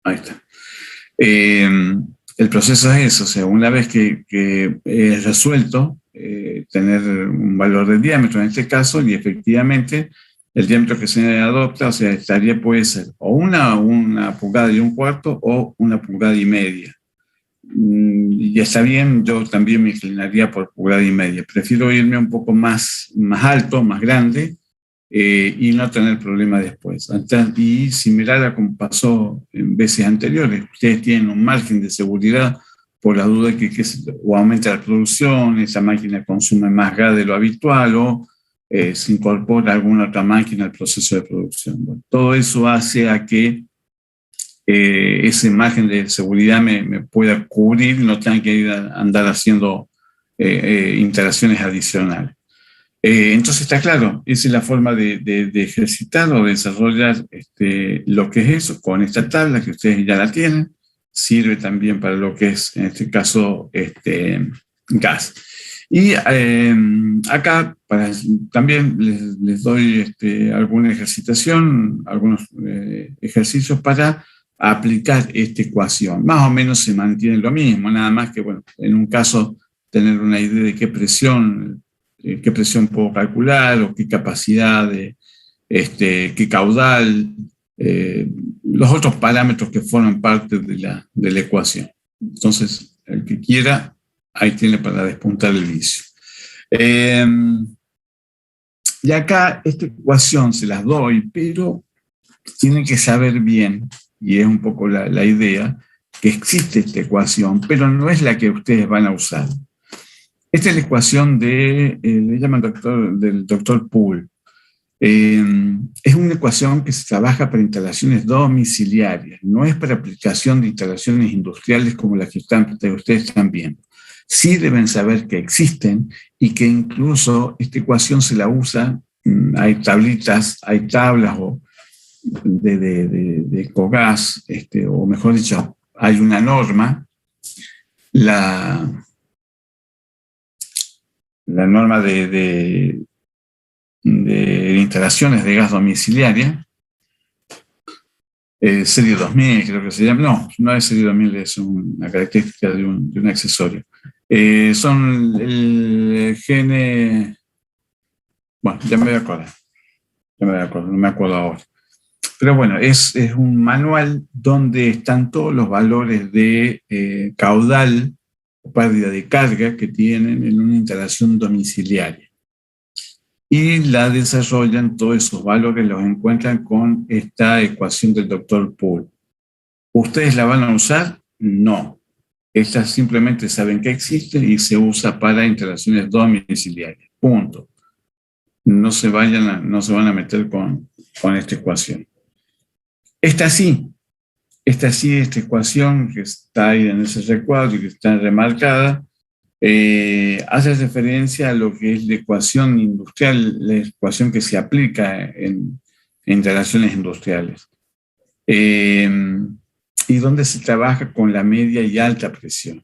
Ahí está. El proceso es eso, o sea, una vez que es resuelto, tener un valor de diámetro en este caso, y efectivamente el diámetro que se adopta, o sea, puede ser o una pulgada y un cuarto o una pulgada y media. Y está bien, yo también me inclinaría por pulgada y media. Prefiero irme un poco más alto, más grande, y no tener problemas después. Y similar a como pasó en veces anteriores, ustedes tienen un margen de seguridad por la duda de que o aumenta la producción, esa máquina consume más gas de lo habitual o se incorpora alguna otra máquina al proceso de producción. Bueno, todo eso hace a que ese margen de seguridad me pueda cubrir y no tenga que ir a andar haciendo interacciones adicionales. Entonces está claro, esa es la forma de ejercitar o de desarrollar lo que es eso con esta tabla que ustedes ya la tienen. Sirve también para lo que es, en este caso, gas. Y acá también les doy alguna ejercitación, algunos ejercicios para aplicar esta ecuación. Más o menos se mantiene lo mismo, nada más que, bueno, en un caso tener una idea de qué presión qué presión puedo calcular o qué capacidad, qué caudal, los otros parámetros que forman parte de la ecuación. Entonces, el que quiera, ahí tiene para despuntar el vicio. Y acá esta ecuación se las doy, pero tienen que saber bien, y es un poco la idea, que existe esta ecuación, pero no es la que ustedes van a usar. Esta es la ecuación le llaman del doctor Poole. Es una ecuación que se trabaja para instalaciones domiciliarias, no es para aplicación de instalaciones industriales como las que ustedes están viendo. Sí deben saber que existen y que incluso esta ecuación se la usa, hay tablitas, hay tablas de COGAS, o mejor dicho, hay una norma, la norma de instalaciones de gas domiciliaria, serie 2000 creo que se llama, no es serie 2000, es una característica de un accesorio. Son el GN, bueno, ya me voy a acordar, no me acuerdo ahora. Pero bueno, es un manual donde están todos los valores de caudal o pérdida de carga que tienen en una instalación domiciliaria. Y la desarrollan, todos esos valores los encuentran con esta ecuación del doctor Poole. ¿Ustedes la van a usar? No. Estas simplemente saben que existe y se usa para instalaciones domiciliarias. Punto. No se van a meter con esta ecuación. Esta ecuación que está ahí en ese recuadro y que está remarcada, hace referencia a lo que es la ecuación industrial, la ecuación que se aplica en instalaciones industriales, y donde se trabaja con la media y alta presión.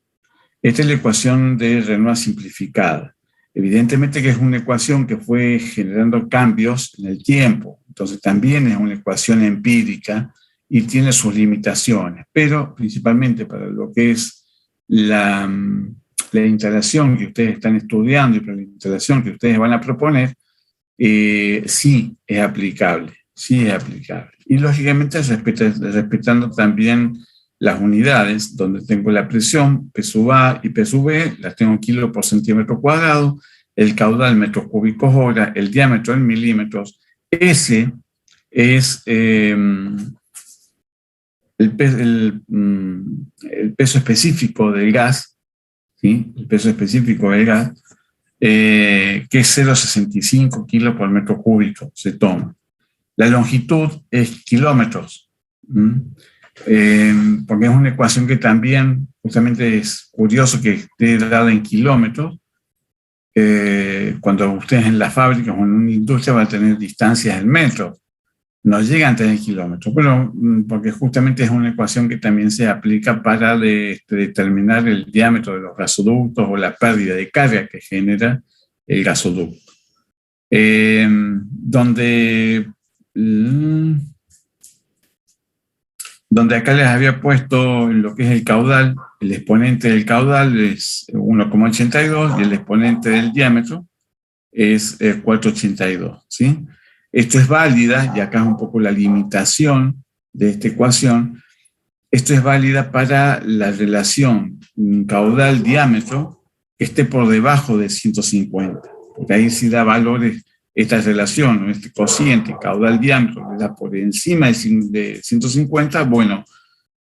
Esta es la ecuación de Renoir simplificada. Evidentemente que es una ecuación que fue generando cambios en el tiempo, entonces también es una ecuación empírica y tiene sus limitaciones, pero principalmente para lo que es la instalación que ustedes están estudiando y para la instalación que ustedes van a proponer, sí es aplicable. Y lógicamente respetando también las unidades, donde tengo la presión, P sub A y P sub B, las tengo en kilo por centímetro cuadrado, el caudal metros cúbicos hora, el diámetro en milímetros. Ese es el peso específico del gas, ¿sí? El peso específico del gas, que es 0,65 kilos por metro cúbico, se toma. La longitud es kilómetros, porque es una ecuación que también, justamente es curioso que esté dada en kilómetros. Cuando ustedes en la fábrica o en una industria van a tener distancias en metros, no llegan a tener kilómetros, pero porque justamente es una ecuación que también se aplica para determinar el diámetro de los gasoductos o la pérdida de carga que genera el gasoducto. Donde acá les había puesto lo que es el caudal, el exponente del caudal es 1,82 y el exponente del diámetro es 4,82, ¿sí? Esto es válida, y acá es un poco la limitación de esta ecuación, esto es válida para la relación caudal-diámetro que esté por debajo de 150, porque ahí sí da valores. Esta relación, este cociente caudal-diámetro, le da por encima de 150, bueno,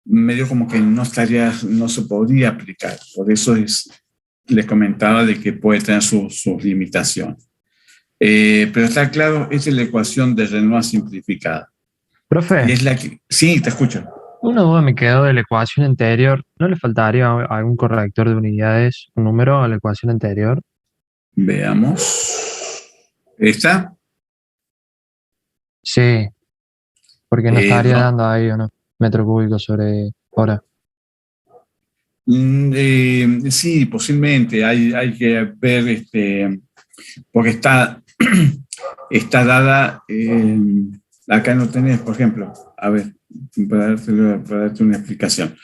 medio como que no se podría aplicar. Por eso les comentaba de que puede tener sus limitaciones. Pero está claro, esa es la ecuación de Renoir simplificada. Profe. Y es la que, sí, te escucho. Una duda me quedó de la ecuación anterior. ¿No le faltaría algún corrector de unidades, un número a la ecuación anterior? Veamos. ¿Esta? Sí, porque no estaría dando ahí, ¿o no? Metro cúbico sobre hora. Sí, posiblemente. Hay que ver, porque está dada, acá no tenés, por ejemplo, a ver, para darte una explicación.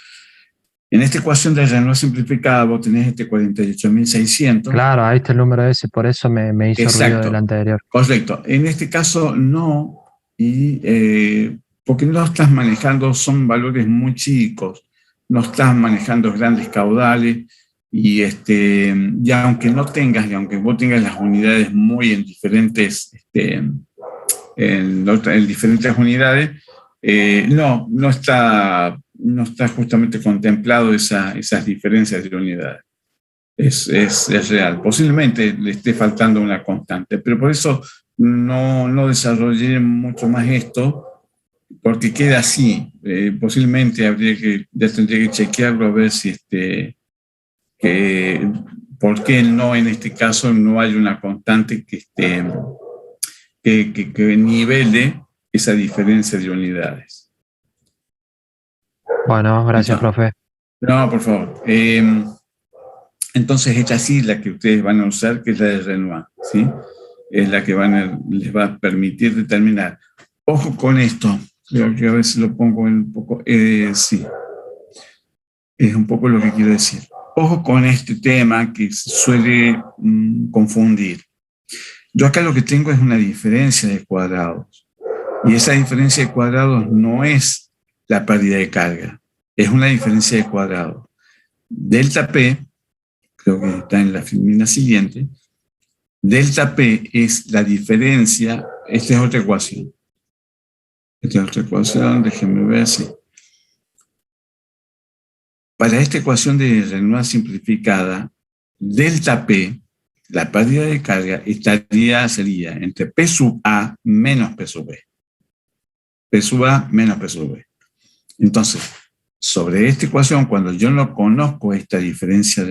En esta ecuación de Renoir simplificada vos tenés este 48.600. Claro, ahí está el número ese, por eso me hizo ruido del anterior. Correcto. En este caso no, porque no estás manejando, son valores muy chicos, no estás manejando grandes caudales, y aunque no tengas, y aunque vos tengas las unidades muy en diferentes, en diferentes unidades, no está justamente contemplado esas diferencias de unidades. Es real. Posiblemente le esté faltando una constante, pero por eso no desarrollé mucho más esto, porque queda así. Posiblemente ya tendría que chequearlo a ver si por qué no en este caso no hay una constante que nivele esa diferencia de unidades. Bueno, gracias, profe. No, por favor. Entonces, esta sí la que ustedes van a usar, que es la de Renoir, ¿sí? Es la que les va a permitir determinar. Ojo con esto, creo que a ver si lo pongo un poco. Sí, es un poco lo que quiero decir. Ojo con este tema que se suele confundir. Yo acá lo que tengo es una diferencia de cuadrados. Y esa diferencia de cuadrados no es la pérdida de carga, es una diferencia de cuadrados. Delta P, creo que está en la filmina siguiente, delta P es la diferencia, esta es otra ecuación. Déjenme ver si. Para esta ecuación de Renoir simplificada, delta P, la pérdida de carga, sería entre P sub A menos P sub B. P sub A menos P sub B. Entonces, sobre esta ecuación, cuando yo no conozco esta diferencia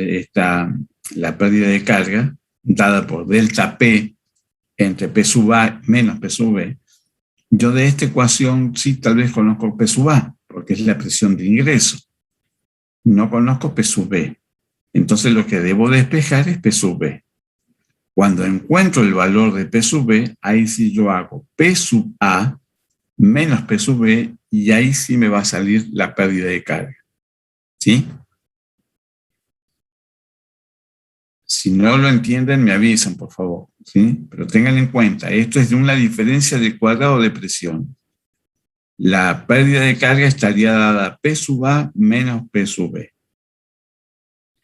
la pérdida de carga, dada por delta P entre P sub A menos P sub B, yo de esta ecuación sí tal vez conozco P sub A, porque es la presión de ingreso. No conozco P sub B. Entonces lo que debo despejar es P sub B. Cuando encuentro el valor de P sub B, ahí sí yo hago P sub A menos P sub B, y ahí sí me va a salir la pérdida de carga. ¿Sí? Si no lo entienden, me avisan, por favor. ¿Sí? Pero tengan en cuenta, esto es de una diferencia de cuadrado de presión. La pérdida de carga estaría dada P sub A menos P sub B.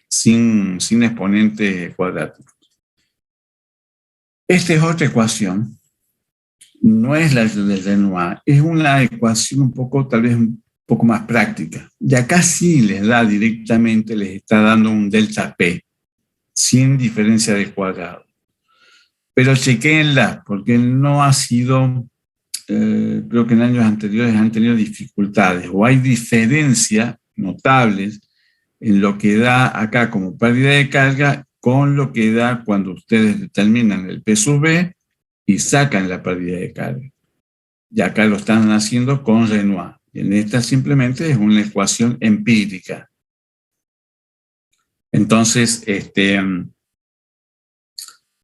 Sin exponentes cuadráticos. Esta es otra ecuación. No es la de Renoir, es una ecuación tal vez un poco más práctica. Y acá sí les está dando un delta P, sin diferencia de cuadrado. Pero chequéenla, porque no ha sido, creo que en años anteriores han tenido dificultades, o hay diferencias notables en lo que da acá como pérdida de carga con lo que da cuando ustedes determinan el P sub B y sacan la pérdida de carga. Y acá lo están haciendo con Renoir. Y en esta simplemente es una ecuación empírica. Entonces,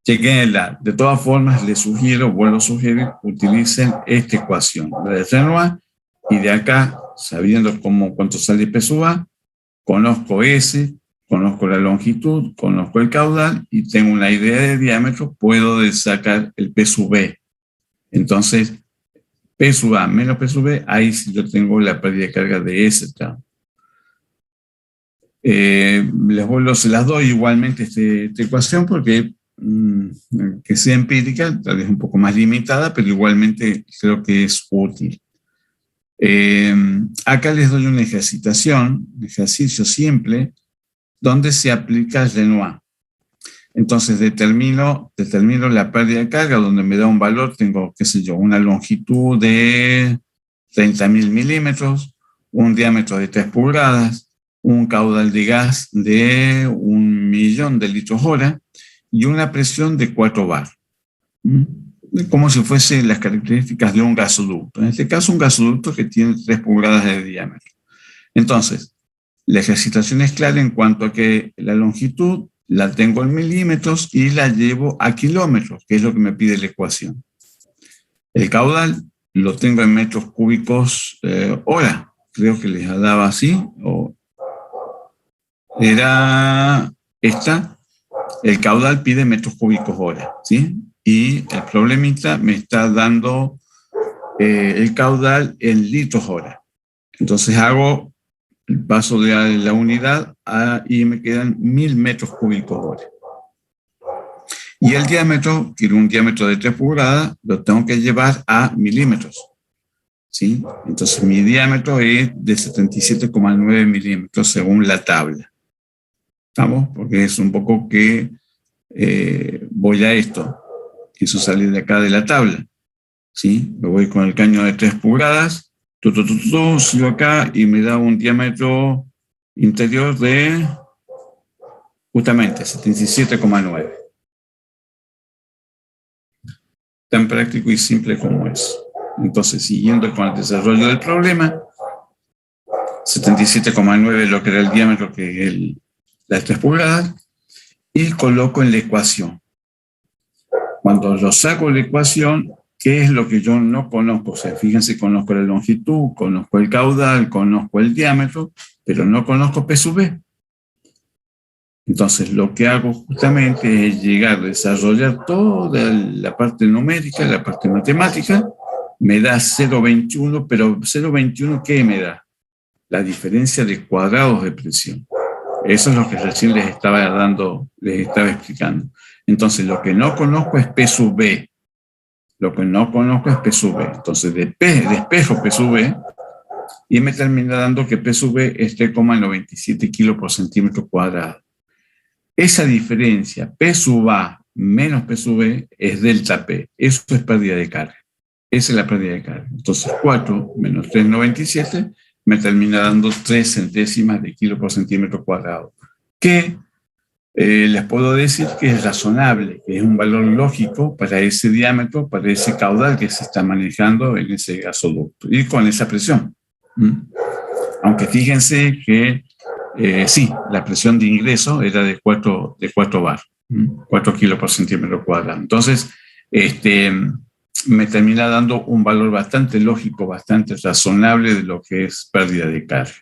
chequenla. De todas formas, vuelvo a sugerir, utilicen esta ecuación, la de Renoir, y de acá, sabiendo cuánto sale P sub A, conozco S, conozco la longitud, conozco el caudal y tengo una idea de diámetro, puedo sacar el P sub B. Entonces, P sub A menos P sub B, ahí sí yo tengo la pérdida de carga de S. Se las doy igualmente esta ecuación porque que sea empírica, tal vez un poco más limitada, pero igualmente creo que es útil. Acá les doy una ejercitación, un ejercicio simple, donde se aplica Renoir. Entonces determino la pérdida de carga, donde me da un valor, tengo, una longitud de 30.000 milímetros, un diámetro de 3 pulgadas, un caudal de gas de 1.000.000 de litros hora y una presión de 4 bar. Como si fuesen las características de un gasoducto. En este caso, un gasoducto que tiene 3 pulgadas de diámetro. Entonces, la ejercitación es clara en cuanto a que la longitud la tengo en milímetros y la llevo a kilómetros, que es lo que me pide la ecuación. El caudal lo tengo en metros cúbicos hora. Creo que les daba así. era esta. El caudal pide metros cúbicos hora, ¿sí? Y el problemita me está dando el caudal en litros hora. Entonces hago el paso de la unidad y me quedan 1000 metros cúbicos hora. Y el diámetro, quiero un diámetro de 3 pulgadas, lo tengo que llevar a milímetros, ¿sí? Entonces mi diámetro es de 77,9 milímetros según la tabla. ¿Estamos? Porque es un poco que voy a esto. Eso sale de acá de la tabla, ¿sí? Me voy con el caño de 3 pulgadas, sigo acá y me da un diámetro interior de justamente 77,9. Tan práctico y simple como es. Entonces, siguiendo con el desarrollo del problema, 77,9 es lo que era el diámetro, que es las 3 pulgadas, y coloco en la ecuación. Cuando yo saco la ecuación, ¿qué es lo que yo no conozco? O sea, fíjense, conozco la longitud, conozco el caudal, conozco el diámetro, pero no conozco P sub B. Entonces, lo que hago justamente es llegar a desarrollar toda la parte numérica, la parte matemática, me da 0,21, pero 0,21, ¿qué me da? La diferencia de cuadrados de presión. Eso es lo que recién les estaba explicando. Entonces, lo que no conozco es P sub B. Lo que no conozco es P sub B. Entonces, despejo P sub B y me termina dando que P sub B es 3,97 kilos por centímetro cuadrado. Esa diferencia, P sub A menos P sub B, es delta P. Eso es pérdida de carga. Esa es la pérdida de carga. Entonces, 4 menos 3,97 me termina dando 3 centésimas de kilo por centímetro cuadrado. Que les puedo decir que es razonable, que es un valor lógico para ese diámetro, para ese caudal que se está manejando en ese gasoducto y con esa presión. Aunque fíjense que sí, la presión de ingreso era de 4 bar, 4 kilos por centímetro cuadrado. Entonces, me termina dando un valor bastante lógico, bastante razonable de lo que es pérdida de carga.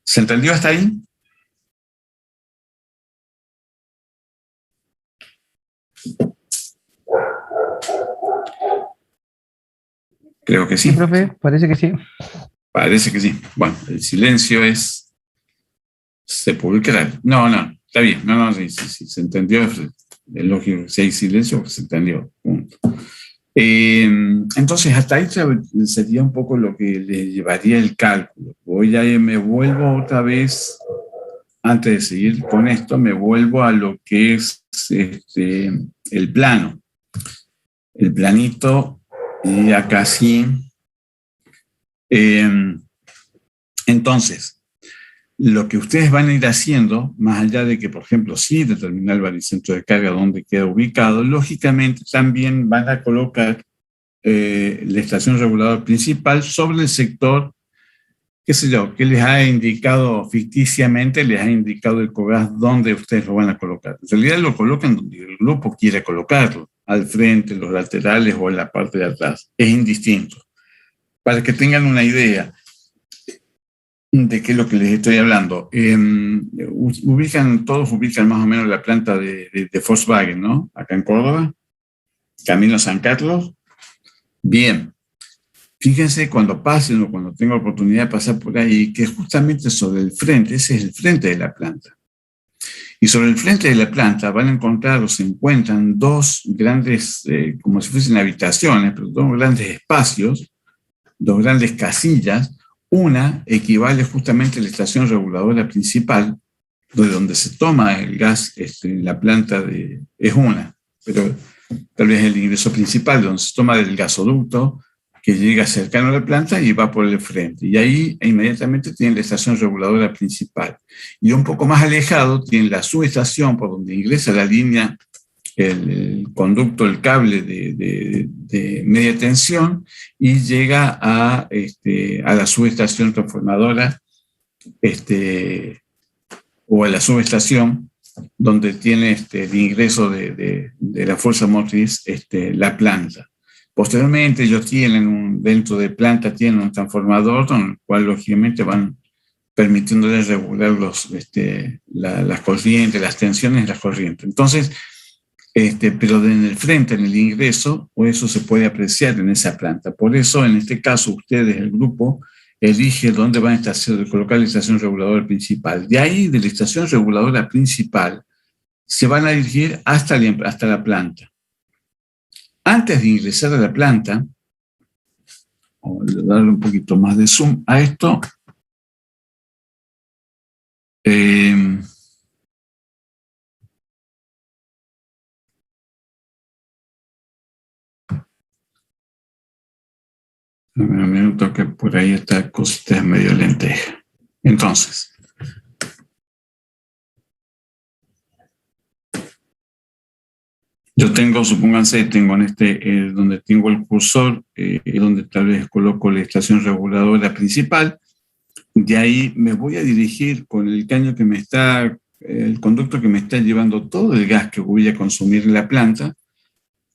¿Se entendió hasta ahí? Creo que sí. Sí, profe, parece que sí. Parece que sí. Bueno, el silencio es sepulcral. No, está bien. No, sí, se entendió. Es lógico, si hay silencio, se entendió. Punto. Entonces, hasta ahí sería un poco lo que le llevaría el cálculo. Me vuelvo otra vez, antes de seguir con esto, me vuelvo a lo que es el plano. El planito, y acá sí. Entonces, lo que ustedes van a ir haciendo, más allá de que, por ejemplo, sí determinar el baricentro de carga donde queda ubicado, lógicamente también van a colocar la estación reguladora principal sobre el sector, qué sé yo, que les ha indicado ficticiamente, les ha indicado el COGAS donde ustedes lo van a colocar. En realidad lo colocan donde el grupo quiere colocarlo, al frente, los laterales o en la parte de atrás. Es indistinto. Para que tengan una idea de qué es lo que les estoy hablando. Todos ubican más o menos la planta de Volkswagen, ¿no? Acá en Córdoba, camino a San Carlos. Bien, fíjense cuando pasen o cuando tengan oportunidad de pasar por ahí, que justamente sobre el frente, ese es el frente de la planta. Y sobre el frente de la planta van a encontrar o se encuentran dos grandes, como si fuesen habitaciones, pero dos grandes espacios, dos grandes casillas. Una equivale justamente a la estación reguladora principal, de donde se toma el gas, la planta es una, pero tal vez el ingreso principal, donde se toma del gasoducto que llega cercano a la planta y va por el frente. Y ahí inmediatamente tienen la estación reguladora principal. Y un poco más alejado tienen la subestación por donde ingresa la línea, el conducto, el cable de media tensión y llega a la subestación transformadora o a la subestación donde tiene el ingreso de la fuerza motriz la planta. Posteriormente ellos tienen dentro de planta tienen un transformador con el cual lógicamente van permitiéndole regular las corrientes, las tensiones de las corrientes. Entonces, pero en el frente, en el ingreso, o eso se puede apreciar en esa planta. Por eso, en este caso, ustedes, el grupo, elige dónde van a colocar la estación reguladora principal. De ahí, de la estación reguladora principal, se van a dirigir hasta la planta. Antes de ingresar a la planta, vamos a darle un poquito más de zoom a esto. Un minuto que por ahí esta cosita es medio lenteja. Entonces, yo tengo, supónganse, tengo en donde tengo el cursor, donde tal vez coloco la estación reguladora principal. De ahí me voy a dirigir con el caño que el conducto que me está llevando todo el gas que voy a consumir en la planta,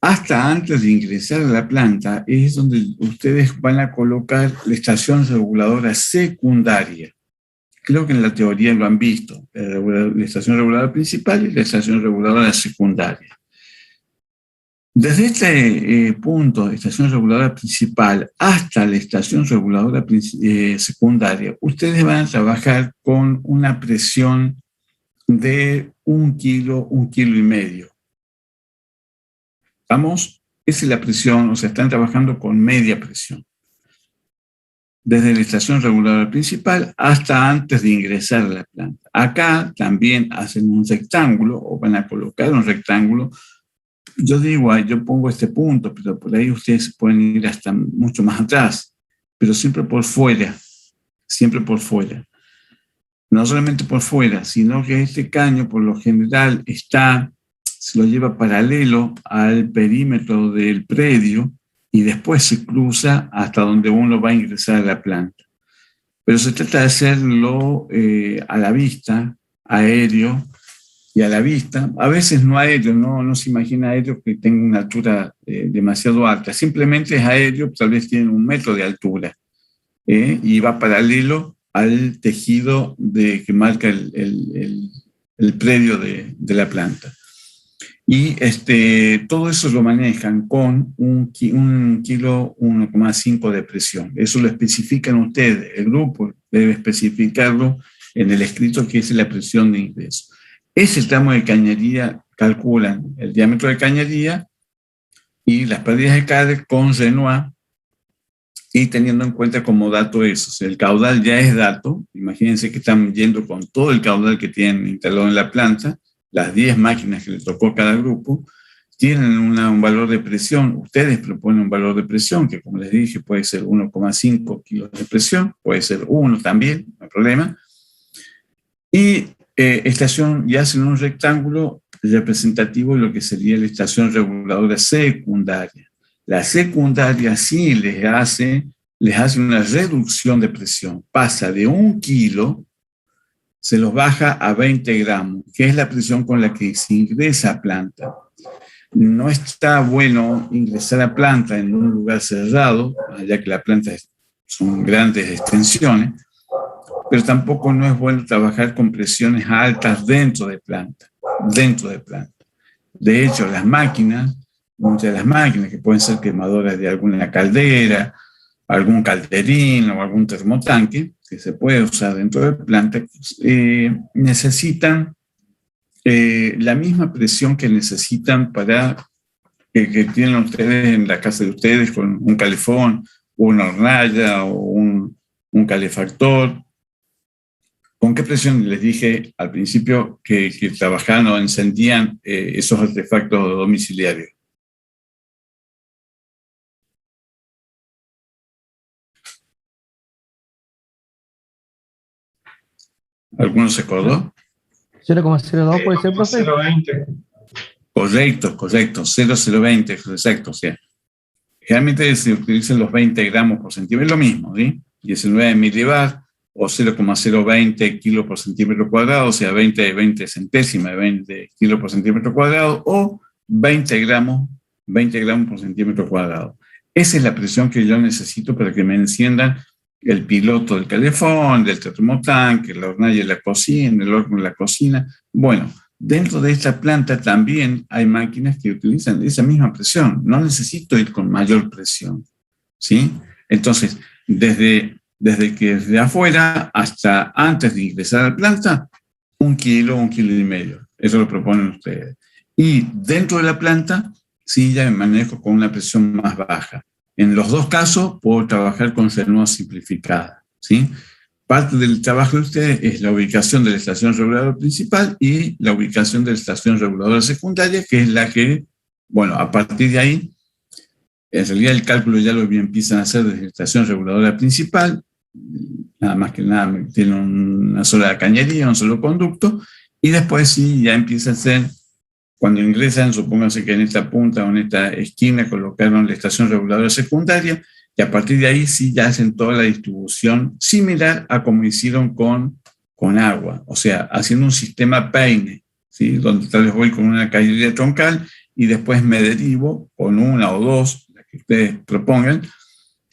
hasta antes de ingresar a la planta, es donde ustedes van a colocar la estación reguladora secundaria. Creo que en la teoría lo han visto, la estación reguladora principal y la estación reguladora secundaria. Desde este punto, estación reguladora principal, hasta la estación reguladora secundaria, ustedes van a trabajar con una presión de 1 kilo, 1,5 kilos. ¿Vamos? Esa es la presión, o sea, están trabajando con media presión. Desde la estación reguladora principal hasta antes de ingresar a la planta. Acá también hacen un rectángulo, o van a colocar un rectángulo. Yo pongo este punto, pero por ahí ustedes pueden ir hasta mucho más atrás, pero siempre por fuera, siempre por fuera. No solamente por fuera, sino que este caño por lo general se lo lleva paralelo al perímetro del predio y después se cruza hasta donde uno va a ingresar a la planta. Pero se trata de hacerlo a la vista, aéreo, y a la vista, a veces no aéreo, no se imagina aéreo que tenga una altura demasiado alta, simplemente es aéreo, tal vez tiene 1 metro de altura, y va paralelo al tejido que marca el predio de la planta. Y todo eso lo manejan con 1 kilo, 1,5 de presión. Eso lo especifican ustedes, el grupo debe especificarlo en el escrito que es la presión de ingreso. Ese tramo de cañería calculan el diámetro de cañería y las pérdidas de carga con Renoir, y teniendo en cuenta como dato eso. O sea, el caudal ya es dato. Imagínense que están yendo con todo el caudal que tienen instalado en la planta, las 10 máquinas que le tocó a cada grupo, tienen un valor de presión. Ustedes proponen un valor de presión que, como les dije, puede ser 1,5 kilos de presión, puede ser 1 también, no hay problema. Y estación ya hacen un rectángulo representativo de lo que sería la estación reguladora secundaria. La secundaria sí les hace una reducción de presión. Pasa de 1 kilo, se los baja a 20 gramos, que es la presión con la que se ingresa a planta. No está bueno ingresar a planta en un lugar cerrado, ya que la planta son grandes extensiones, pero tampoco no es bueno trabajar con presiones altas dentro de planta. De hecho, muchas de las máquinas que pueden ser quemadoras de alguna caldera, algún calderín o algún termotanque que se puede usar dentro de planta, necesitan la misma presión que necesitan que tienen ustedes en la casa de ustedes con un calefón, o una hornalla o un calefactor. ¿Con qué presión? Les dije al principio que trabajaban o encendían esos artefactos domiciliarios. ¿Alguno se acordó? 0,02 puede ser, profe. 0,20. Correcto, 0,020, exacto. O sea, generalmente se utilizan los 20 gramos por centímetro, es lo mismo, ¿sí? 19 milibar o 0,020 kilos por centímetro cuadrado, o sea, 20 centésimas de 20 kilos por centímetro cuadrado, o 20 gramos por centímetro cuadrado. Esa es la presión que yo necesito para que me enciendan el piloto del calefón, del termotanque, la hornalla de la cocina, el horno de la cocina. Bueno, dentro de esta planta también hay máquinas que utilizan esa misma presión. No necesito ir con mayor presión, ¿sí? Entonces, desde que desde afuera hasta antes de ingresar a la planta, 1 kilo, 1,5 kilos. Eso lo proponen ustedes. Y dentro de la planta, sí, ya me manejo con una presión más baja. En los dos casos, puedo trabajar con Senoa simplificada, ¿sí? Parte del trabajo de ustedes es la ubicación de la estación reguladora principal y la ubicación de la estación reguladora secundaria, que es la que, bueno, a partir de ahí, en realidad el cálculo ya lo empiezan a hacer desde la estación reguladora principal, nada más que nada, tiene una sola cañería, un solo conducto, y después sí, ya empieza a ser, cuando ingresan, supónganse que en esta punta o en esta esquina colocaron la estación reguladora secundaria, y a partir de ahí sí ya hacen toda la distribución similar a como hicieron con agua, o sea, haciendo un sistema peine, ¿sí? Donde tal vez voy con una cañería troncal y después me derivo con una o dos, la que ustedes propongan,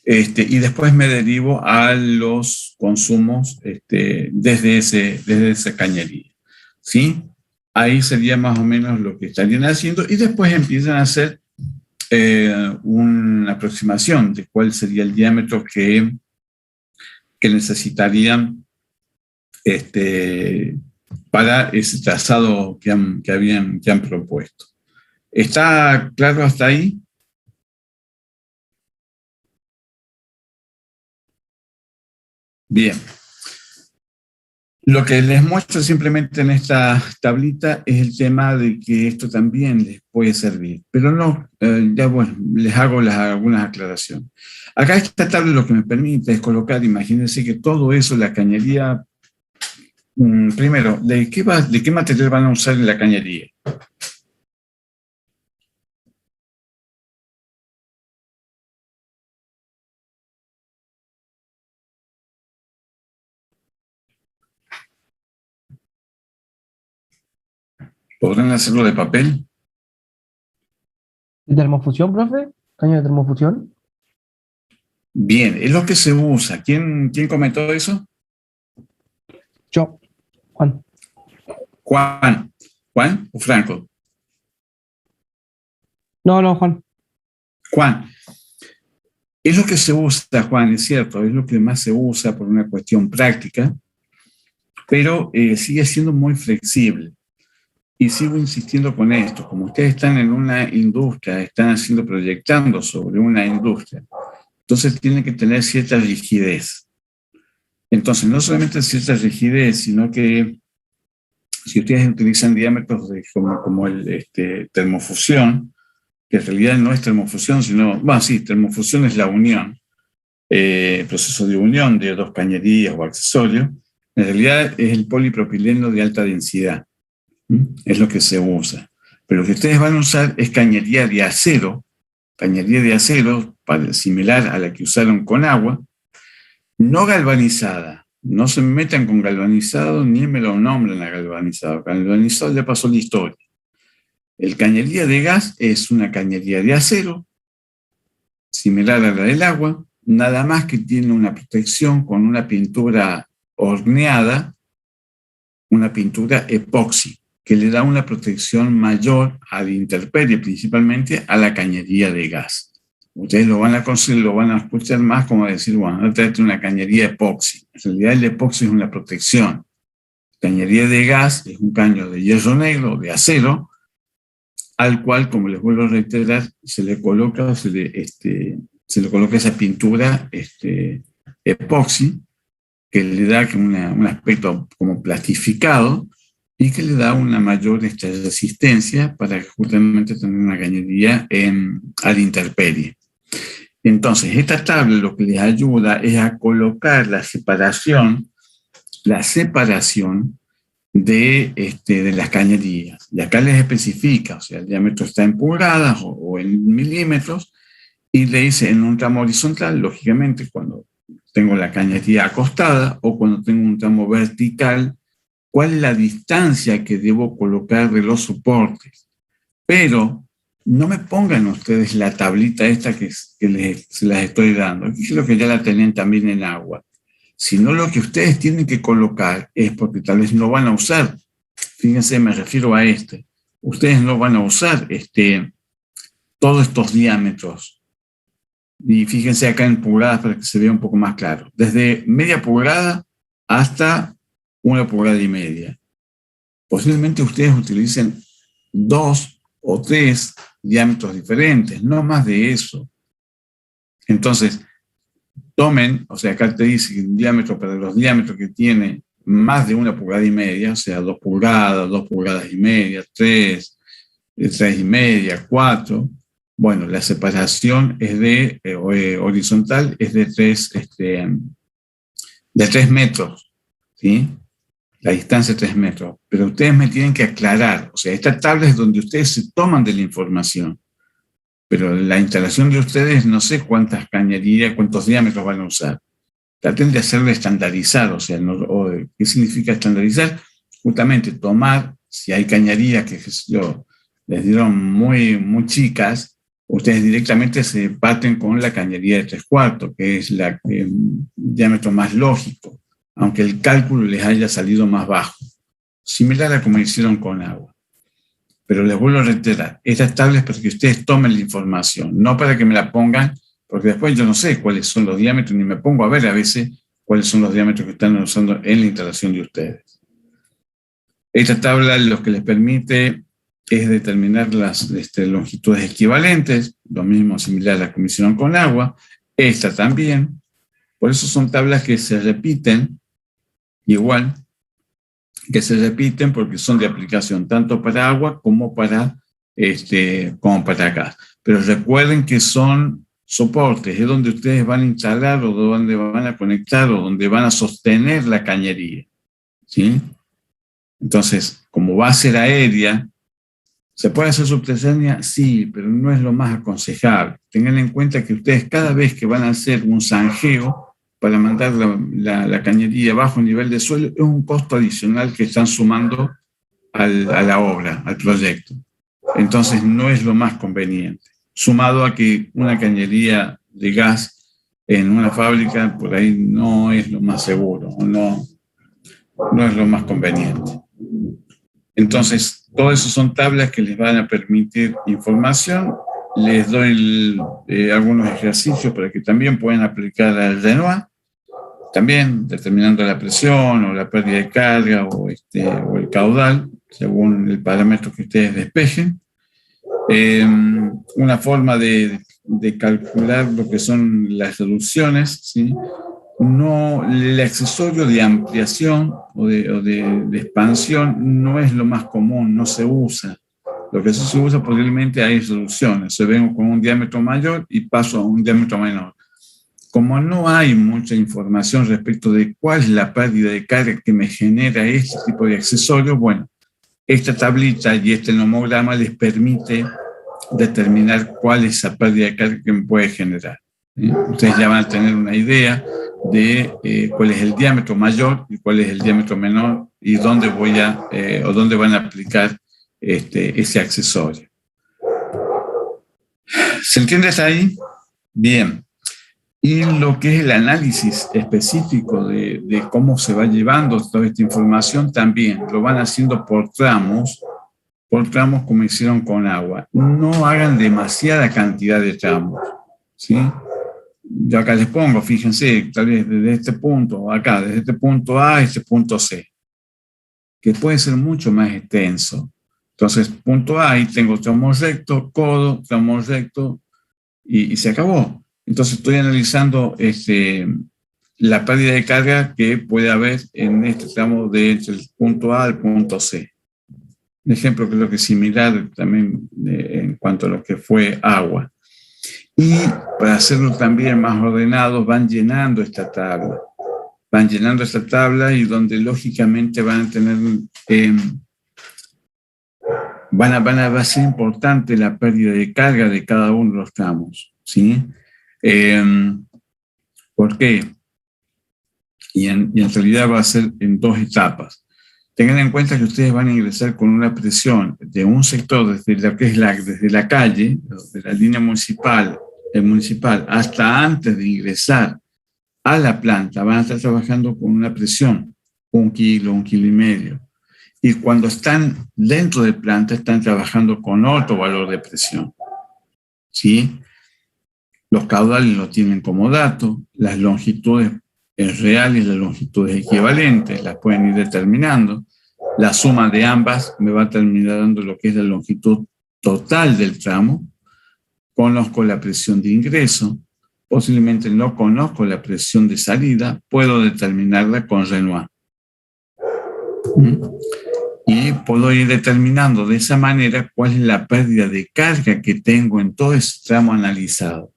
y después me derivo a los consumos desde esa cañería, ¿sí? Ahí sería más o menos lo que estarían haciendo y después empiezan a hacer una aproximación de cuál sería el diámetro que necesitarían para ese trazado que han propuesto. ¿Está claro hasta ahí? Bien. Lo que les muestro simplemente en esta tablita es el tema de que esto también les puede servir, pero no, ya bueno, les hago algunas aclaraciones. Acá esta tabla lo que me permite es colocar, imagínense que todo eso, la cañería, primero, ¿de qué material van a usar en la cañería? ¿Podrán hacerlo de papel? ¿De termofusión, profe? ¿Caño de termofusión? Bien, es lo que se usa. ¿Quién comentó eso? Yo, Juan. ¿Juan o Franco? No, Juan. Juan. Es lo que se usa, Juan, es cierto, es lo que más se usa por una cuestión práctica, pero sigue siendo muy flexible. Y sigo insistiendo con esto, como ustedes están en una industria, están proyectando sobre una industria, entonces tienen que tener cierta rigidez. Entonces, no solamente cierta rigidez, sino que si ustedes utilizan diámetros como el termofusión, que en realidad no es termofusión, sino, bueno, sí, termofusión es la unión, proceso de unión de dos cañerías o accesorios, en realidad es el polipropileno de alta densidad. Es lo que se usa. Pero lo que ustedes van a usar es cañería de acero similar a la que usaron con agua, no galvanizada. No se metan con galvanizado ni me lo nombren a galvanizado. Galvanizado ya pasó la historia. El cañería de gas es una cañería de acero, similar a la del agua, nada más que tiene una protección con una pintura horneada, una pintura epoxi, que le da una protección mayor a la intemperie, principalmente a la cañería de gas. Ustedes lo van a escuchar más como decir, bueno, tráete una cañería epoxi. En realidad el epoxi es una protección. Cañería de gas es un caño de hierro negro, de acero, al cual, como les vuelvo a reiterar, se le coloca esa pintura epoxi, que le da un aspecto como plastificado, y que le da una mayor resistencia para justamente tener una cañería a la intemperie. Entonces, esta tabla lo que les ayuda es a colocar la separación de las cañerías. Y acá les especifica, o sea, el diámetro está en pulgadas o en milímetros, y le dice en un tramo horizontal, lógicamente, cuando tengo la cañería acostada o cuando tengo un tramo vertical, cuál es la distancia que debo colocar de los soportes. Pero no me pongan ustedes la tablita esta se las estoy dando, que creo que ya la tenían también en agua, sino lo que ustedes tienen que colocar es porque tal vez no van a usar, fíjense, me refiero a ustedes no van a usar todos estos diámetros. Y fíjense acá en pulgadas para que se vea un poco más claro. Desde media pulgada hasta 1,5 pulgadas. Posiblemente ustedes utilicen 2 o 3 diámetros diferentes, no más de eso. Entonces, tomen, o sea, acá te dice que el diámetro para los diámetros que tiene más de 1,5 pulgadas, o sea, 2 pulgadas, 2,5 pulgadas, 3, 3,5, 4. Bueno, la separación es de horizontal, es de 3 metros, ¿sí? La distancia es 3 metros. Pero ustedes me tienen que aclarar, o sea, esta tabla es donde ustedes se toman de la información. Pero la instalación de ustedes, no sé cuántas cañerías, cuántos diámetros van a usar. Traten de hacerlo estandarizado, o sea, ¿qué significa estandarizar? Justamente tomar, si hay cañerías que les dieron muy chicas, ustedes directamente se parten con la cañería de 3/4, que es el diámetro más lógico, aunque el cálculo les haya salido más bajo, similar a como hicieron con agua. Pero les vuelvo a reiterar, estas tablas es para que ustedes tomen la información, no para que me la pongan, porque después yo no sé cuáles son los diámetros, ni me pongo a ver a veces cuáles son los diámetros que están usando en la instalación de ustedes. Esta tabla lo que les permite es determinar las longitudes equivalentes, lo mismo similar a la que me hicieron con agua, esta también. Por eso son tablas que se repiten, igual, que se repiten porque son de aplicación tanto para agua como para gas. Pero recuerden que son soportes, es donde ustedes van a instalar o donde van a conectar o donde van a sostener la cañería, ¿sí? Entonces, como va a ser aérea, ¿se puede hacer subterránea? Sí, pero no es lo más aconsejable. Tengan en cuenta que ustedes cada vez que van a hacer un zanjeo para mandar la cañería bajo nivel de suelo, es un costo adicional que están sumando a la obra, al proyecto. Entonces no es lo más conveniente. Sumado a que una cañería de gas en una fábrica, por ahí no es lo más seguro, no es lo más conveniente. Entonces, todo eso son tablas que les van a permitir información. Les doy algunos ejercicios para que también puedan aplicar al Renoir, también determinando la presión o la pérdida de carga o el caudal, según el parámetro que ustedes despejen. Una forma de calcular lo que son las reducciones, ¿sí? No, el accesorio de ampliación o de expansión no es lo más común, no se usa. Lo que sí se usa posiblemente hay reducciones. Se ven con un diámetro mayor y paso a un diámetro menor. Como no hay mucha información respecto de cuál es la pérdida de carga que me genera este tipo de accesorio, bueno, esta tablita y este nomograma les permite determinar cuál es esa pérdida de carga que me puede generar. Ustedes ya van a tener una idea de cuál es el diámetro mayor y cuál es el diámetro menor y dónde dónde van a aplicar ese accesorio. ¿Se entiende hasta ahí? Bien. Y lo que es el análisis específico de cómo se va llevando toda esta información también lo van haciendo por tramos como hicieron con agua. No hagan demasiada cantidad de tramos, ¿sí? Yo acá les pongo, fíjense, tal vez desde este punto acá, desde este punto A a este punto C, que puede ser mucho más extenso. Entonces, punto A, ahí tengo tramo recto, codo, tramo recto, y se acabó. Entonces, estoy analizando la pérdida de carga que puede haber en este tramo entre el punto A al punto C. Un ejemplo creo que es similar también en cuanto a lo que fue agua. Y para hacerlo también más ordenado, van llenando esta tabla. Van llenando esta tabla y donde lógicamente van a tener, va a ser importante la pérdida de carga de cada uno de los tramos, ¿sí? ¿Por qué? Y en realidad va a ser en 2 etapas. tengan en cuenta que ustedes van a ingresar con una presión de un sector desde lo que es desde la calle, de la línea municipal, hasta antes de ingresar a la planta, van a estar trabajando con una presión, 1 kilo, 1,5 kilos. Y cuando están dentro de planta, están trabajando con otro valor de presión. ¿Sí? Los caudales lo tienen como dato, las longitudes reales, las longitudes equivalentes, las pueden ir determinando. La suma de ambas me va a terminar dando lo que es la longitud total del tramo. Conozco la presión de ingreso, posiblemente no conozco la presión de salida, puedo determinarla con Renoir. Y puedo ir determinando de esa manera cuál es la pérdida de carga que tengo en todo ese tramo analizado.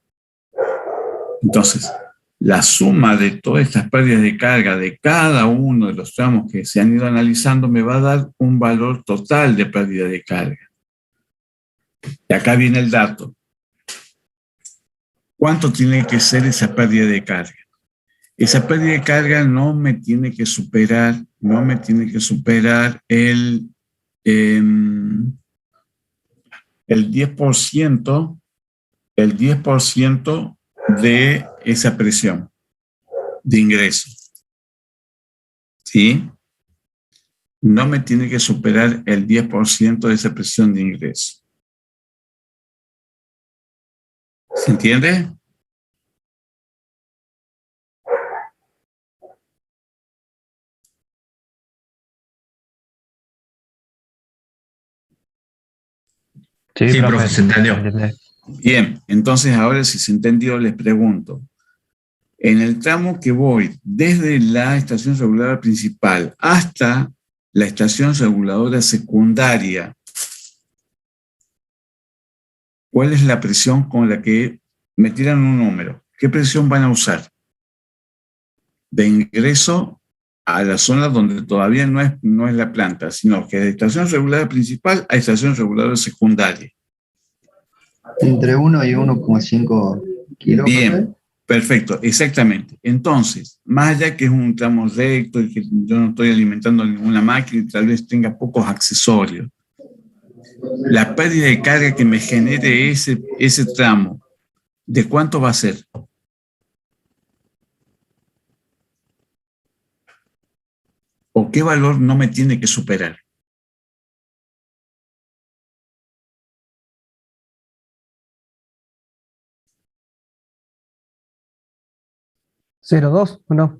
Entonces, la suma de todas estas pérdidas de carga de cada uno de los tramos que se han ido analizando me va a dar un valor total de pérdida de carga. Y acá viene el dato. ¿Cuánto tiene que ser esa pérdida de carga? Esa pérdida de carga no me tiene que superar el 10%, de esa presión de ingreso. ¿Sí? No me tiene que superar el 10% de esa presión de ingreso. ¿Se entiende? Sí, profe, se entendió. Bien, entonces ahora si se entendió, les pregunto. En el tramo que voy desde la estación reguladora principal hasta la estación reguladora secundaria, ¿cuál es la presión con la que me tiran un número? ¿Qué presión van a usar? De ingreso a la zona donde todavía no es la planta, sino que de estación reguladora principal a estación reguladora secundaria. Entre 1 y 1,5 kilos. Bien, perfecto, exactamente. Entonces, más allá que es un tramo recto y que yo no estoy alimentando ninguna máquina y tal vez tenga pocos accesorios, la pérdida de carga que me genere ese tramo, ¿de cuánto va a ser? ¿O qué valor no me tiene que superar? ¿0,2 o no?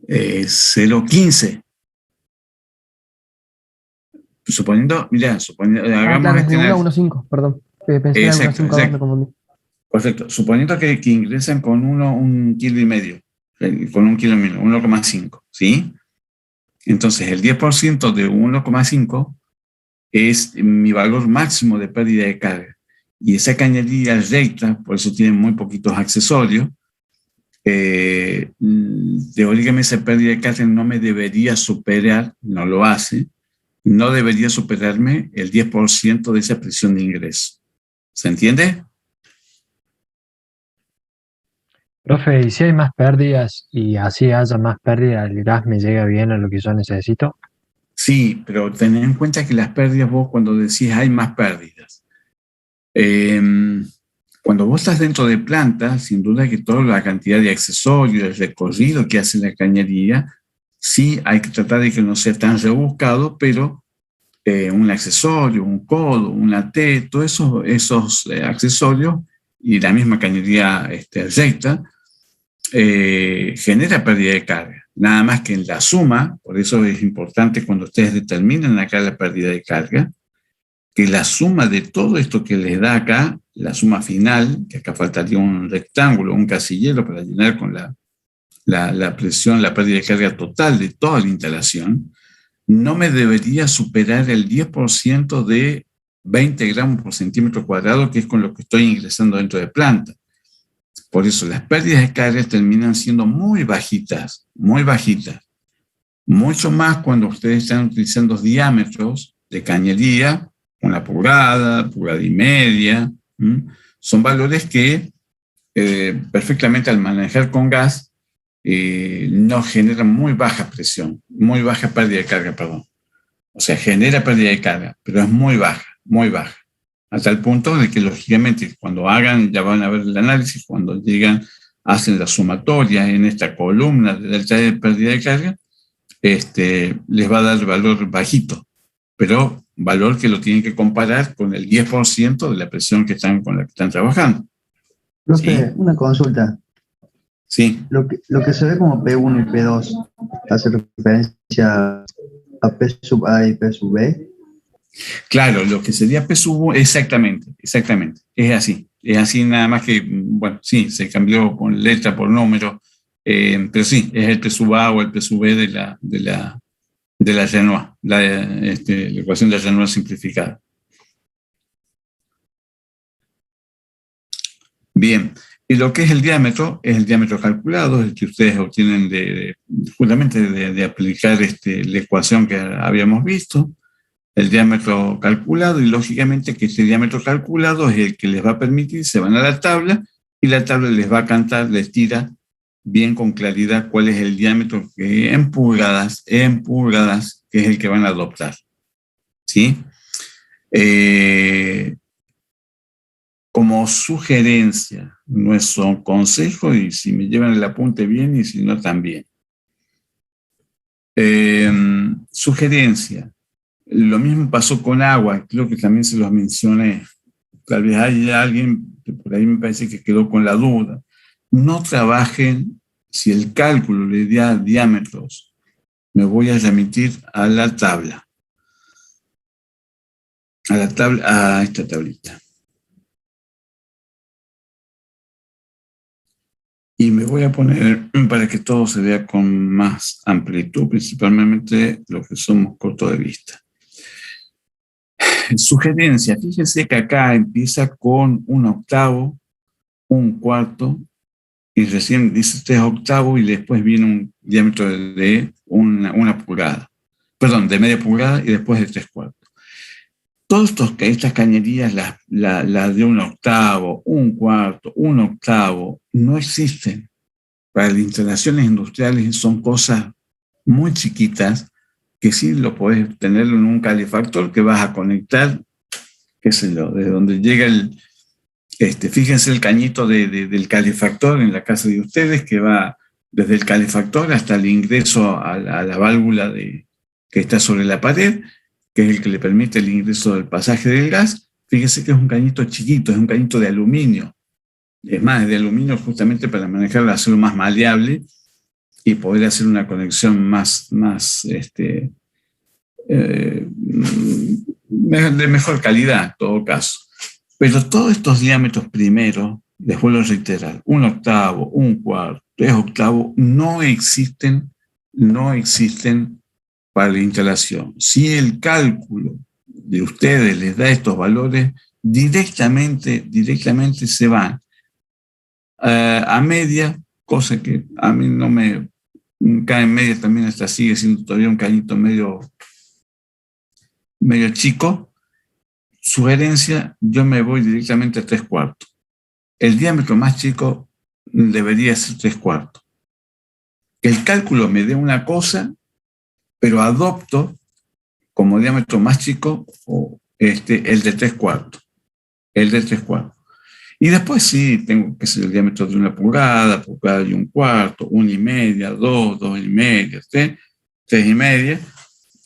0,15. Suponiendo, hagamos claro, de 1 a 1,5, perdón. Pensé en 1,5, me confundí. Perfecto. Suponiendo que ingresan con 1,5 kilos, con 1,5 kilos, 1,5, ¿sí? Entonces, el 10% de 1,5 es mi valor máximo de pérdida de carga. Y esa cañería recta, por eso tiene muy poquitos accesorios, teóricamente esa pérdida de carga no me debería superar, no lo hace, no debería superarme el 10% de esa presión de ingreso. ¿Se entiende? Profe, ¿y si hay más pérdidas y así haya más pérdidas, el gas me llega bien a lo que yo necesito? Sí, pero ten en cuenta que las pérdidas, vos cuando decís hay más pérdidas, cuando vos estás dentro de planta, sin duda que toda la cantidad de accesorios, el recorrido que hace la cañería, sí hay que tratar de que no sea tan rebuscado, pero un accesorio, un codo, una T, todos esos accesorios y la misma cañería recta, genera pérdida de carga. Nada más que en la suma, por eso es importante cuando ustedes determinan acá la pérdida de carga, que la suma de todo esto que les da acá, la suma final, que acá faltaría un rectángulo, un casillero para llenar con la presión, la pérdida de carga total de toda la instalación, no me debería superar el 10% de 20 gramos por centímetro cuadrado, que es con lo que estoy ingresando dentro de planta. Por eso las pérdidas de carga terminan siendo muy bajitas, mucho más cuando ustedes están utilizando diámetros de cañería, 1 pulgada, pulgada y media. Son valores que perfectamente al manejar con gas no genera muy baja presión, muy baja pérdida de carga, perdón. O sea, genera pérdida de carga, pero es muy baja. Hasta el punto de que, lógicamente, cuando hagan, ya van a ver el análisis, cuando llegan, hacen la sumatoria en esta columna de delta de pérdida de carga, les va a dar valor bajito, pero valor que lo tienen que comparar con el 10% de la presión con la que están trabajando. Profe, ¿Sí? una consulta. Sí. Lo que se ve como P1 y P2 hace referencia a P sub A y P sub B. Claro, lo que sería P sub, exactamente. Es así nada más que, bueno, sí, se cambió con letra por número, pero sí, es el P sub A o el P sub B de la Renoir, la ecuación de Renoir simplificada. Bien, y lo que es el diámetro calculado, el que ustedes obtienen justamente de aplicar la ecuación que habíamos visto, el diámetro calculado, y lógicamente que este diámetro calculado es el que les va a permitir, se van a la tabla, y la tabla les va a cantar, les tira bien con claridad cuál es el diámetro en pulgadas, que es el que van a adoptar. ¿Sí? Como sugerencia, no es un consejo, y si me llevan el apunte bien y si no también. Sugerencia. Lo mismo pasó con agua, creo que también se los mencioné. Tal vez hay alguien que por ahí me parece que quedó con la duda. No trabajen, si el cálculo le da diámetros, me voy a remitir a la tabla. A esta tablita. Y me voy a poner para que todo se vea con más amplitud, principalmente los que somos cortos de vista. Sugerencia, fíjense que acá empieza con 1/8, 1/4, y recién dice 3/8 y después viene un diámetro de una pulgada. Perdón, de media pulgada y después de 3/4. Todas estas cañerías, las de 1/8, 1/4, 1/8, no existen. Para las instalaciones industriales son cosas muy chiquitas que sí lo podés tener en un calefactor que vas a conectar, qué sé yo, desde donde llega fíjense el cañito del calefactor en la casa de ustedes, que va desde el calefactor hasta el ingreso a la válvula que está sobre la pared, que es el que le permite el ingreso del pasaje del gas. Fíjense que es un cañito chiquito, es un cañito de aluminio. Es más, es de aluminio justamente para manejarlo, hacerlo más maleable y poder hacer una conexión de mejor calidad, en todo caso. Pero todos estos diámetros primero, les vuelvo a reiterar, 1/8, 1/4, 3/8, no existen para la instalación. Si el cálculo de ustedes les da estos valores, directamente se van a media, cosa que a mí no me cae en media, también hasta sigue siendo todavía un cañito medio chico. Sugerencia, yo me voy directamente a 3/4. El diámetro más chico debería ser 3/4. Que el cálculo me dé una cosa, pero adopto como diámetro más chico el de 3/4. El de 3/4. Y después sí, tengo que ser el diámetro de 1 pulgada y 1/4, 1,5, 2, 2,5, 3, 3,5.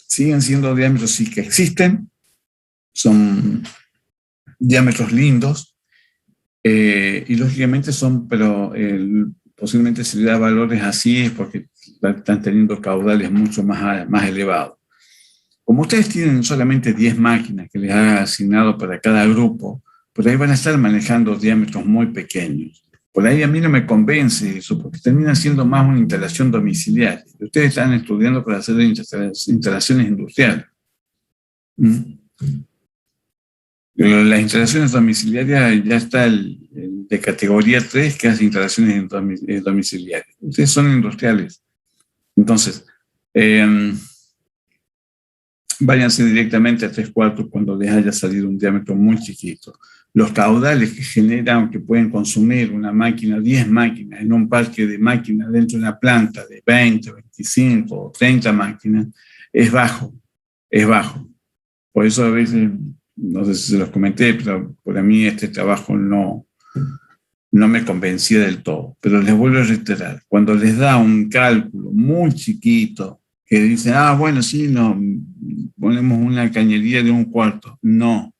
Siguen siendo diámetros sí que existen, son diámetros lindos, y lógicamente pero posiblemente si le da valores así es porque están teniendo caudales mucho más elevados. Como ustedes tienen solamente 10 máquinas que les ha asignado para cada grupo, por ahí van a estar manejando diámetros muy pequeños. Por ahí a mí no me convence eso, porque termina siendo más una instalación domiciliaria. Ustedes están estudiando para hacer instalaciones industriales. Las instalaciones domiciliarias ya está el de categoría 3 que hace instalaciones domiciliarias. Ustedes son industriales. Entonces, váyanse directamente a 3/4 cuando les haya salido un diámetro muy chiquito. Los caudales que generan, que pueden consumir una máquina, 10 máquinas en un parque de máquinas dentro de una planta de 20, 25 o 30 máquinas, es bajo, es bajo. Por eso a veces, no sé si se los comenté, pero para mí este trabajo no me convencía del todo. Pero les vuelvo a reiterar, cuando les da un cálculo muy chiquito, que dicen, bueno, sí, no, ponemos una cañería de 1/4. No.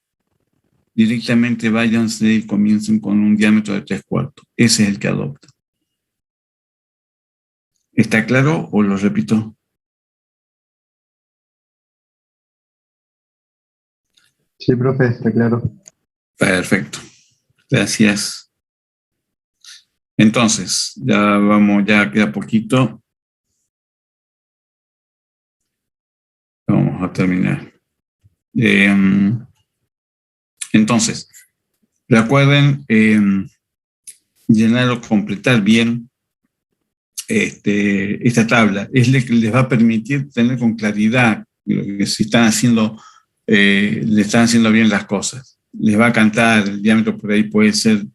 Directamente váyanse y comiencen con un diámetro de 3/4. Ese es el que adopta. ¿Está claro o lo repito? Sí, profe, está claro. Perfecto. Gracias. Entonces, ya queda poquito. Vamos a terminar. Entonces, recuerden llenar o completar bien esta tabla. Es lo que les va a permitir tener con claridad lo que se están haciendo, le están haciendo bien las cosas. Les va a cantar, el diámetro por ahí puede ser,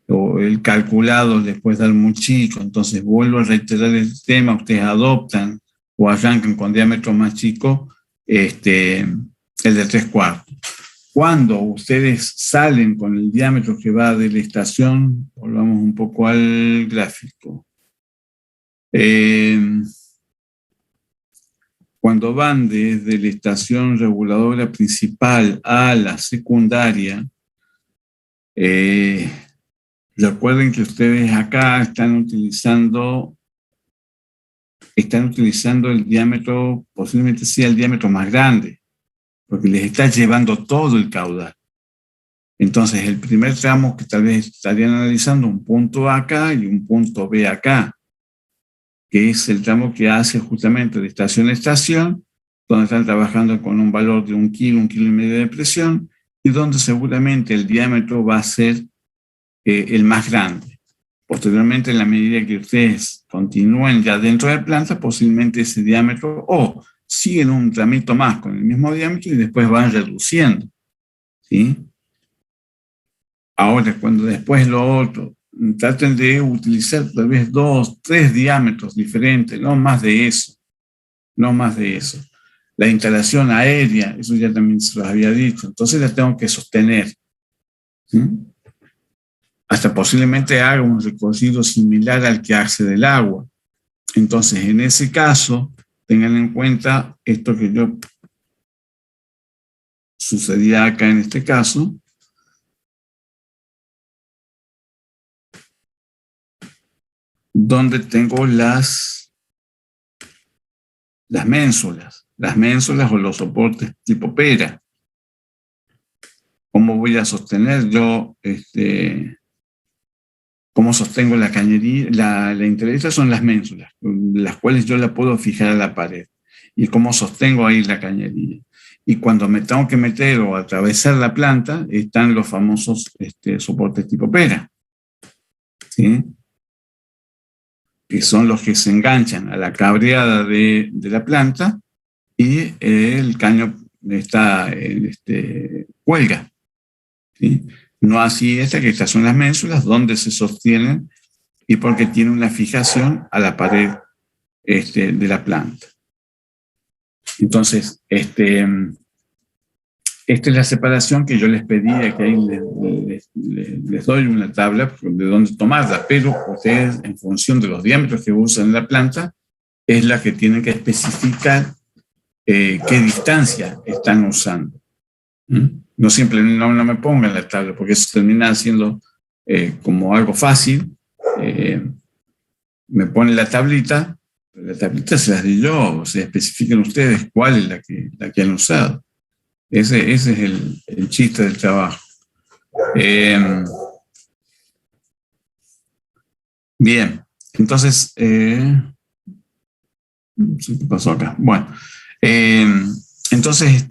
o el calculado les puede dar muy chico. Entonces, vuelvo a reiterar el tema, ustedes adoptan o arrancan con diámetro más chico, el de 3/4. Cuando ustedes salen con el diámetro que va de la estación, volvamos un poco al gráfico. Cuando van desde la estación reguladora principal a la secundaria, recuerden que ustedes acá están utilizando el diámetro, posiblemente sea el diámetro más grande, porque les está llevando todo el caudal. Entonces, el primer tramo que tal vez estarían analizando, un punto acá y un punto B acá, que es el tramo que hace justamente de estación a estación, donde están trabajando con un valor de 1 kilo, 1,5 kilos de presión, y donde seguramente el diámetro va a ser el más grande. Posteriormente, en la medida que ustedes continúen ya dentro de la planta, posiblemente ese diámetro, o siguen un tramito más con el mismo diámetro y después van reduciendo, ¿sí? Ahora, cuando después lo otro, traten de utilizar tal vez 2, 3 diámetros diferentes, no más de eso, no más de eso. La instalación aérea, eso ya también se los había dicho, entonces la tengo que sostener, ¿sí? Hasta posiblemente haga un recorrido similar al que hace del agua. Entonces, en ese caso, tengan en cuenta esto que yo sucedía acá en este caso. Donde tengo las ménsulas o los soportes tipo pera. ¿Cómo voy a sostener yo, cómo sostengo la cañería? La interesa son las ménsulas, las cuales yo la puedo fijar a la pared. Y cómo sostengo ahí la cañería. Y cuando me tengo que meter o atravesar la planta, están los famosos soportes tipo pera, ¿sí? Que son los que se enganchan a la cabreada de la planta y el caño cuelga, ¿sí? No así que estas son las ménsulas donde se sostienen y porque tiene una fijación a la pared de la planta. Entonces, esta es la separación que yo les pedía, que ahí les doy una tabla de dónde tomarla, pero ustedes, en función de los diámetros que usan en la planta, es la que tienen que especificar qué distancia están usando. No siempre no me pongan la tabla, porque eso termina siendo como algo fácil. Me ponen la tablita se las di yo, o sea, especifiquen ustedes cuál es la que han usado. Ese es el chiste del trabajo. Bien, entonces, ¿qué pasó acá? Bueno, entonces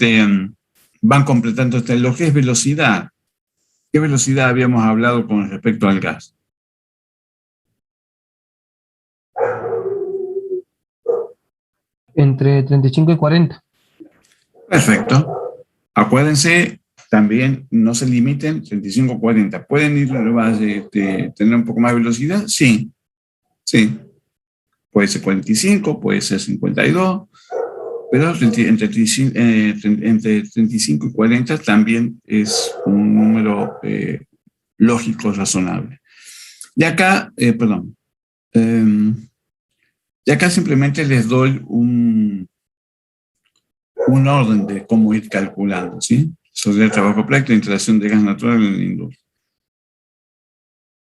van completando lo que es velocidad. ¿Qué velocidad habíamos hablado con respecto al gas? Entre 35 y 40. Perfecto. Acuérdense, también no se limiten 35-40. ¿Pueden ir tener un poco más de velocidad? Sí, sí. Puede ser 45, puede ser 52, pero entre 35 y 40 también es un número lógico, razonable. Y acá, y acá simplemente les doy un orden de cómo ir calculando, ¿sí? Sobre el trabajo práctico de instalación de gas natural en la industria.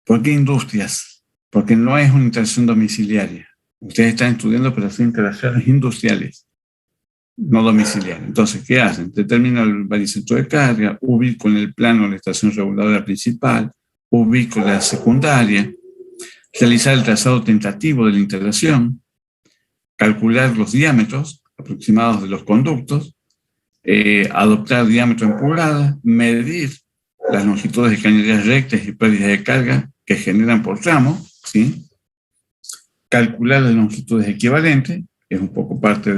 ¿Por qué industrias? Porque no es una instalación domiciliaria. Ustedes están estudiando para hacer instalaciones industriales, no domiciliarias. Entonces, ¿qué hacen? Determinan el baricentro de carga, ubico en el plano la estación reguladora principal, ubico la secundaria, realizar el trazado tentativo de la integración, calcular los diámetros aproximados de los conductos, adoptar diámetro en pulgadas, medir las longitudes de cañerías rectas y pérdidas de carga que generan por tramo, ¿sí? Calcular las longitudes equivalentes, que es un poco parte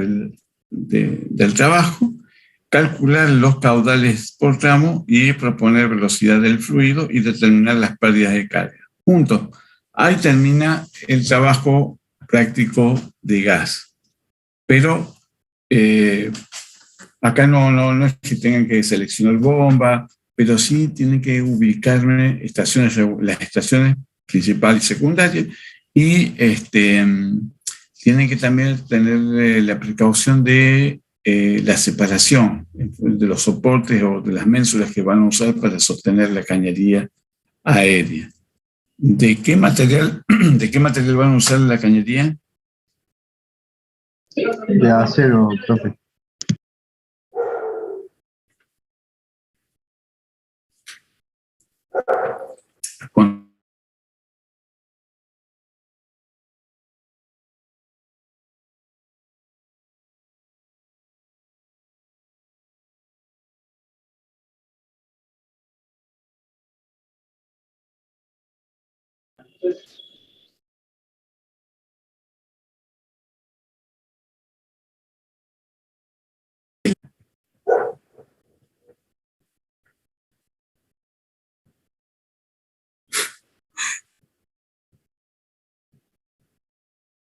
del trabajo, calcular los caudales por tramo y proponer velocidad del fluido y determinar las pérdidas de carga. Punto. Ahí termina el trabajo práctico de gas. Pero acá no es que tengan que seleccionar bomba, pero sí tienen que ubicarme las estaciones principal y secundaria, y tienen que también tener la precaución de la separación de los soportes o de las ménsulas que van a usar para sostener la cañería aérea. ¿De qué material van a usar la cañería? De acero, profe.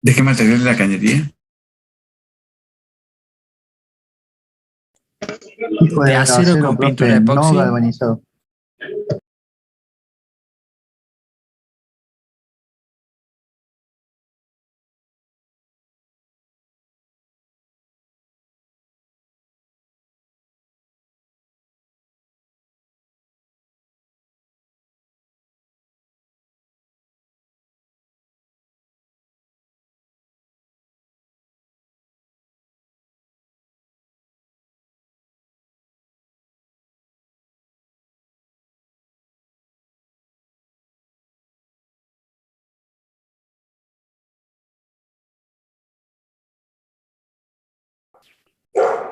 ¿De qué material es la cañería? De acero con pintura epoxi. No galvanizado.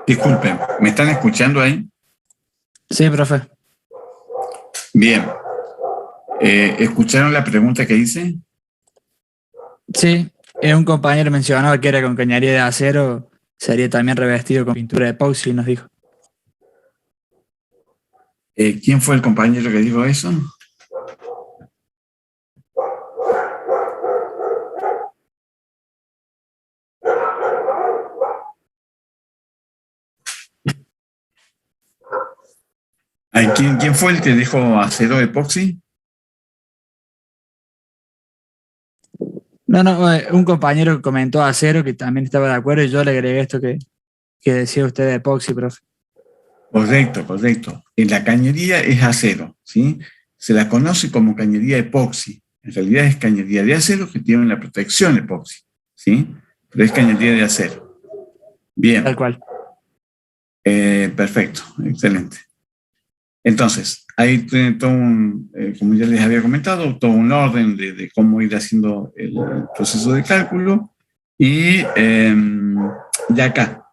Disculpen, ¿me están escuchando ahí? Sí, profe. Bien. ¿Escucharon la pregunta que hice? Sí, un compañero mencionaba que era con cañería de acero, sería también revestido con pintura epoxi, nos dijo. ¿Quién fue el compañero que dijo eso? ¿Quién fue el que dijo acero epoxi? No, un compañero comentó acero que también estaba de acuerdo y yo le agregué esto que decía usted de epoxi, profe. Correcto. En la cañería es acero, ¿sí? Se la conoce como cañería epoxi. En realidad es cañería de acero que tiene la protección epoxi, ¿sí? Pero es cañería de acero. Bien. Tal cual. Perfecto, excelente. Entonces, ahí tiene todo como ya les había comentado, todo un orden de cómo ir haciendo el proceso de cálculo. Y ya acá,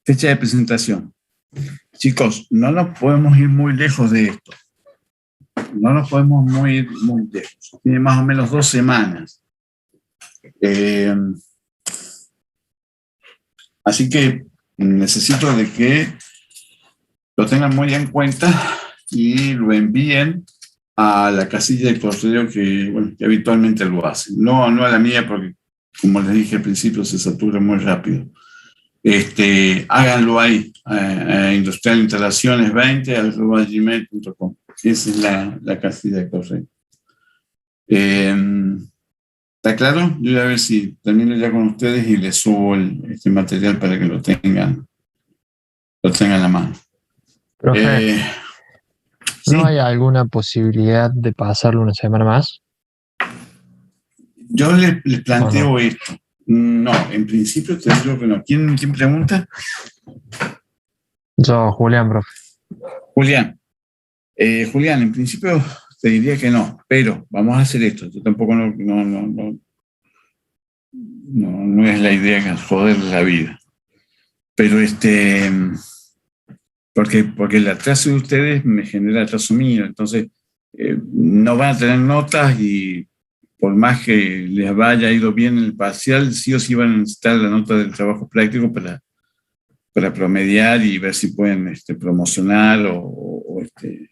fecha de presentación. Chicos, no nos podemos ir muy lejos de esto. No nos podemos ir muy lejos. Tiene más o menos 2 semanas. Así que necesito de que lo tengan muy en cuenta y lo envíen a la casilla de correo que habitualmente lo hacen. No a la mía, porque, como les dije al principio, se satura muy rápido. Háganlo ahí, industrialinstalaciones20@gmail.com. Esa es la casilla de correo. ¿Está claro? Yo voy a ver si termino ya con ustedes y les subo este material para que lo tengan a la mano. Profe, ¿sí? ¿no hay alguna posibilidad de pasarlo una semana más? Yo les planteo esto. No, en principio te digo que no. ¿Quién pregunta? Yo, Julián, profe. Julián, en principio te diría que no, pero vamos a hacer esto. Yo tampoco no es la idea que joder la vida. Pero porque el atraso de ustedes me genera atraso mío, entonces no van a tener notas y por más que les vaya ido bien el parcial, sí o sí van a necesitar la nota del trabajo práctico para promediar y ver si pueden promocionar o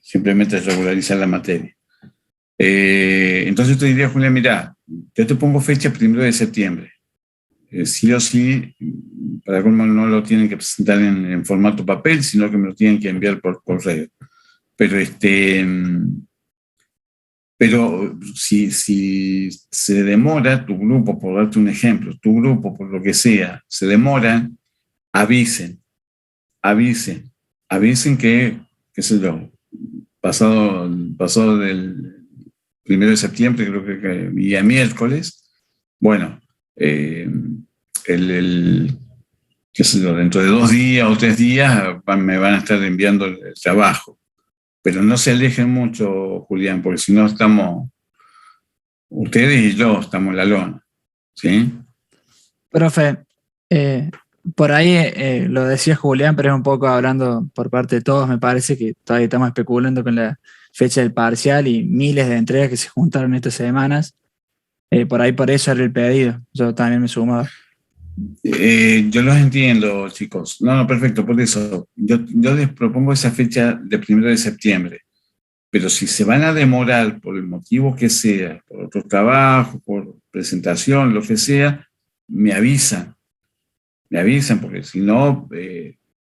simplemente regularizar la materia. Entonces te diría, Julián, mira, yo te pongo fecha 1 de septiembre. Sí o sí, para cómo no lo tienen que presentar en formato papel, sino que me lo tienen que enviar por correo. Pero si se demora tu grupo, por darte un ejemplo, tu grupo, por lo que sea, se demoran, avisen que qué sé yo, pasado del 1 de septiembre, creo que día miércoles, bueno, qué sé yo, dentro de 2 días o 3 días me van a estar enviando el trabajo. Pero no se alejen mucho, Julián, porque si no ustedes y yo estamos en la lona, ¿sí? Profe, por ahí lo decía Julián, pero es un poco hablando por parte de todos. Me parece que todavía estamos especulando con la fecha del parcial y miles de entregas que se juntaron estas semanas. Por eso era el pedido. Yo también me sumaba. Yo los entiendo, chicos. No, perfecto, por eso. Yo les propongo esa fecha de 1 de septiembre. Pero si se van a demorar por el motivo que sea, por otro trabajo, por presentación, lo que sea, me avisan, porque si no,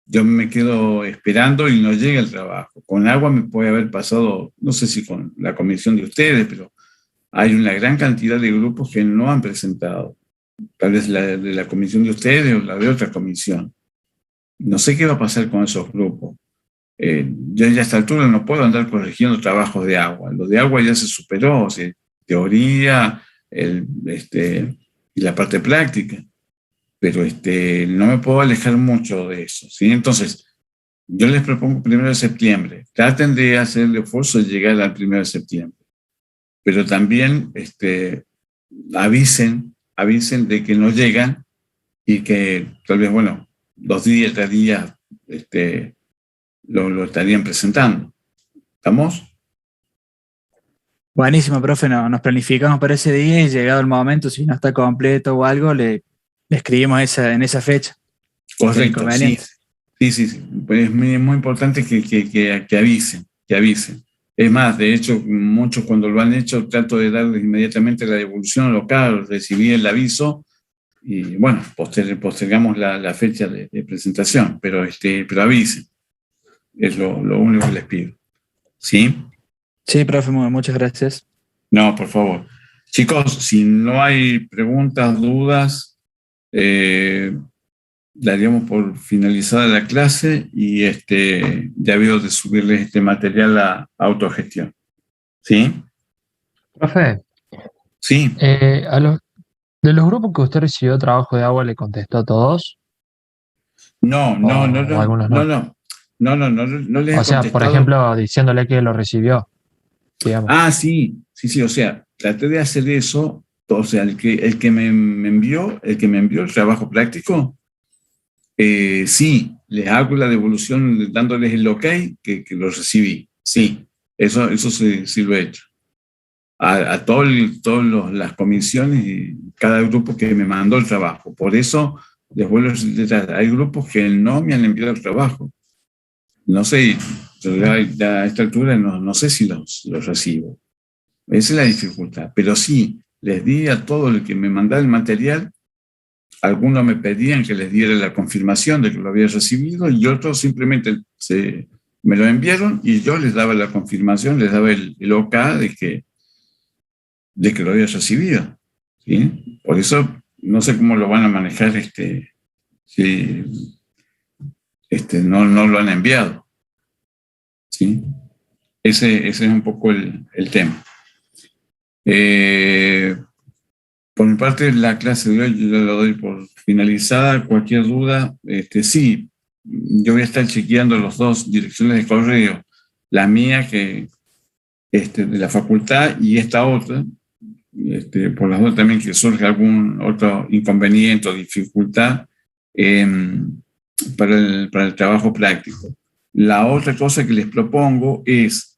yo me quedo esperando y no llega el trabajo. Con agua me puede haber pasado, no sé si con la comisión de ustedes, pero hay una gran cantidad de grupos que no han presentado. Tal vez la de la comisión de ustedes o la de otra comisión. No sé qué va a pasar con esos grupos. Yo ya a esta altura no puedo andar corrigiendo trabajos de agua. Lo de agua ya se superó, teoría y la parte práctica. Pero no me puedo alejar mucho de eso, ¿sí? Entonces, yo les propongo 1 de septiembre. Traten de hacer el esfuerzo de llegar al 1 de septiembre. Pero también avisen de que no llegan y que tal vez, 2 días, 3 días, lo estarían presentando. ¿Estamos? Buenísimo, profe. Nos planificamos para ese día y llegado el momento, si no está completo o algo, le escribimos en esa fecha. Correcto, sí. Pues es muy importante que avisen. Es más, de hecho, muchos cuando lo han hecho, trato de darles inmediatamente la devolución local, recibir el aviso y, postergamos la fecha de presentación, pero avisen. Es lo único que les pido. ¿Sí? Sí, profe, muchas gracias. No, por favor. Chicos, si no hay preguntas, dudas, daríamos por finalizada la clase y ya veo de subirles este material a autogestión. ¿Sí? Profe. Sí. ¿De los grupos que usted recibió trabajo de agua le contestó a todos? No. No les he O sea, contestado. por ejemplo, diciéndole que lo recibió, digamos. Ah, sí, o sea, traté de hacer eso, o sea, el que me envió el trabajo práctico, sí, les hago la devolución dándoles el ok que lo recibí, sí, eso sí lo he hecho. A todas las comisiones y cada grupo que me mandó el trabajo. Por eso les vuelvo a reiterar, hay grupos que no me han enviado el trabajo. No sé, a esta altura no sé si los recibo. Esa es la dificultad. Pero sí, les di a todo el que me mandaba el material. Algunos me pedían que les diera la confirmación de que lo había recibido y otros simplemente me lo enviaron y yo les daba la confirmación, les daba el OK de que lo había recibido. ¿Sí? Por eso no sé cómo lo van a manejar si no lo han enviado. ¿Sí? Ese es un poco el tema. Por mi parte, la clase de hoy yo la doy por finalizada. Cualquier duda, sí, yo voy a estar chequeando las dos direcciones de correo, la mía de la facultad y esta otra, por las dos también que surge algún otro inconveniente o dificultad para el trabajo práctico. La otra cosa que les propongo es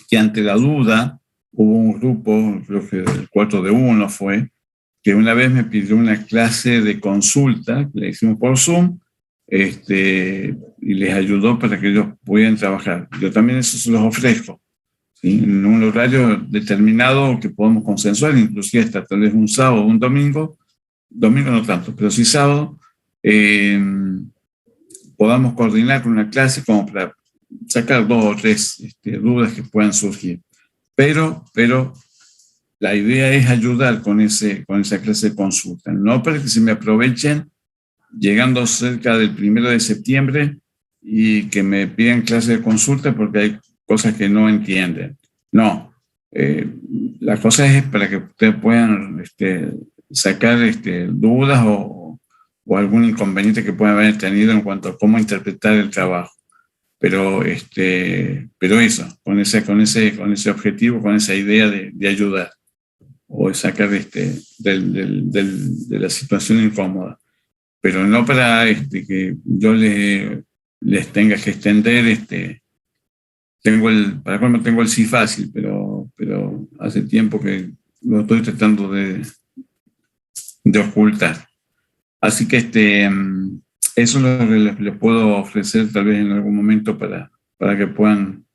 que ante la duda hubo un grupo, creo que el 4 de 1 fue, que una vez me pidió una clase de consulta, que la hicimos por Zoom, y les ayudó para que ellos pudieran trabajar. Yo también eso se los ofrezco, ¿sí? En un horario determinado que podamos consensuar, inclusive hasta tal vez un sábado o un domingo no tanto, pero sí sábado, podamos coordinar una clase como para sacar 2 o 3 dudas que puedan surgir. Pero la idea es ayudar con esa clase de consulta, no para que se me aprovechen llegando cerca del 1 de septiembre y que me pidan clase de consulta porque hay cosas que no entienden. No, la cosa es para que ustedes puedan sacar dudas o algún inconveniente que puedan haber tenido en cuanto a cómo interpretar el trabajo. Pero eso, con ese objetivo, con esa idea de ayudar o de sacar de la situación incómoda. Pero no para que yo les tenga que extender, para colmo tengo el sí fácil, pero hace tiempo que lo estoy tratando de ocultar. Así que eso es lo que les puedo ofrecer tal vez en algún momento para que puedan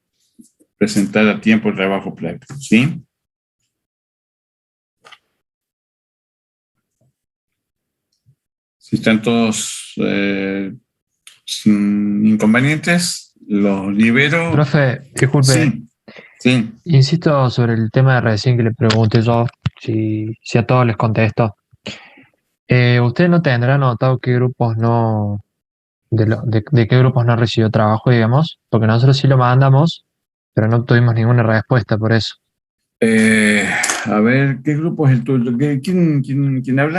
presentar a tiempo el trabajo práctico, ¿sí? Si están todos sin inconvenientes, los libero. Profe, disculpe. Sí. Insisto sobre el tema de recién que le pregunté yo, si a todos les contesto. ¿Ustedes no tendrán notado qué grupos de qué grupos no recibió trabajo, digamos? Porque nosotros sí lo mandamos, pero no tuvimos ninguna respuesta por eso. A ver, ¿qué grupo es el tuyo? ¿Quién habla?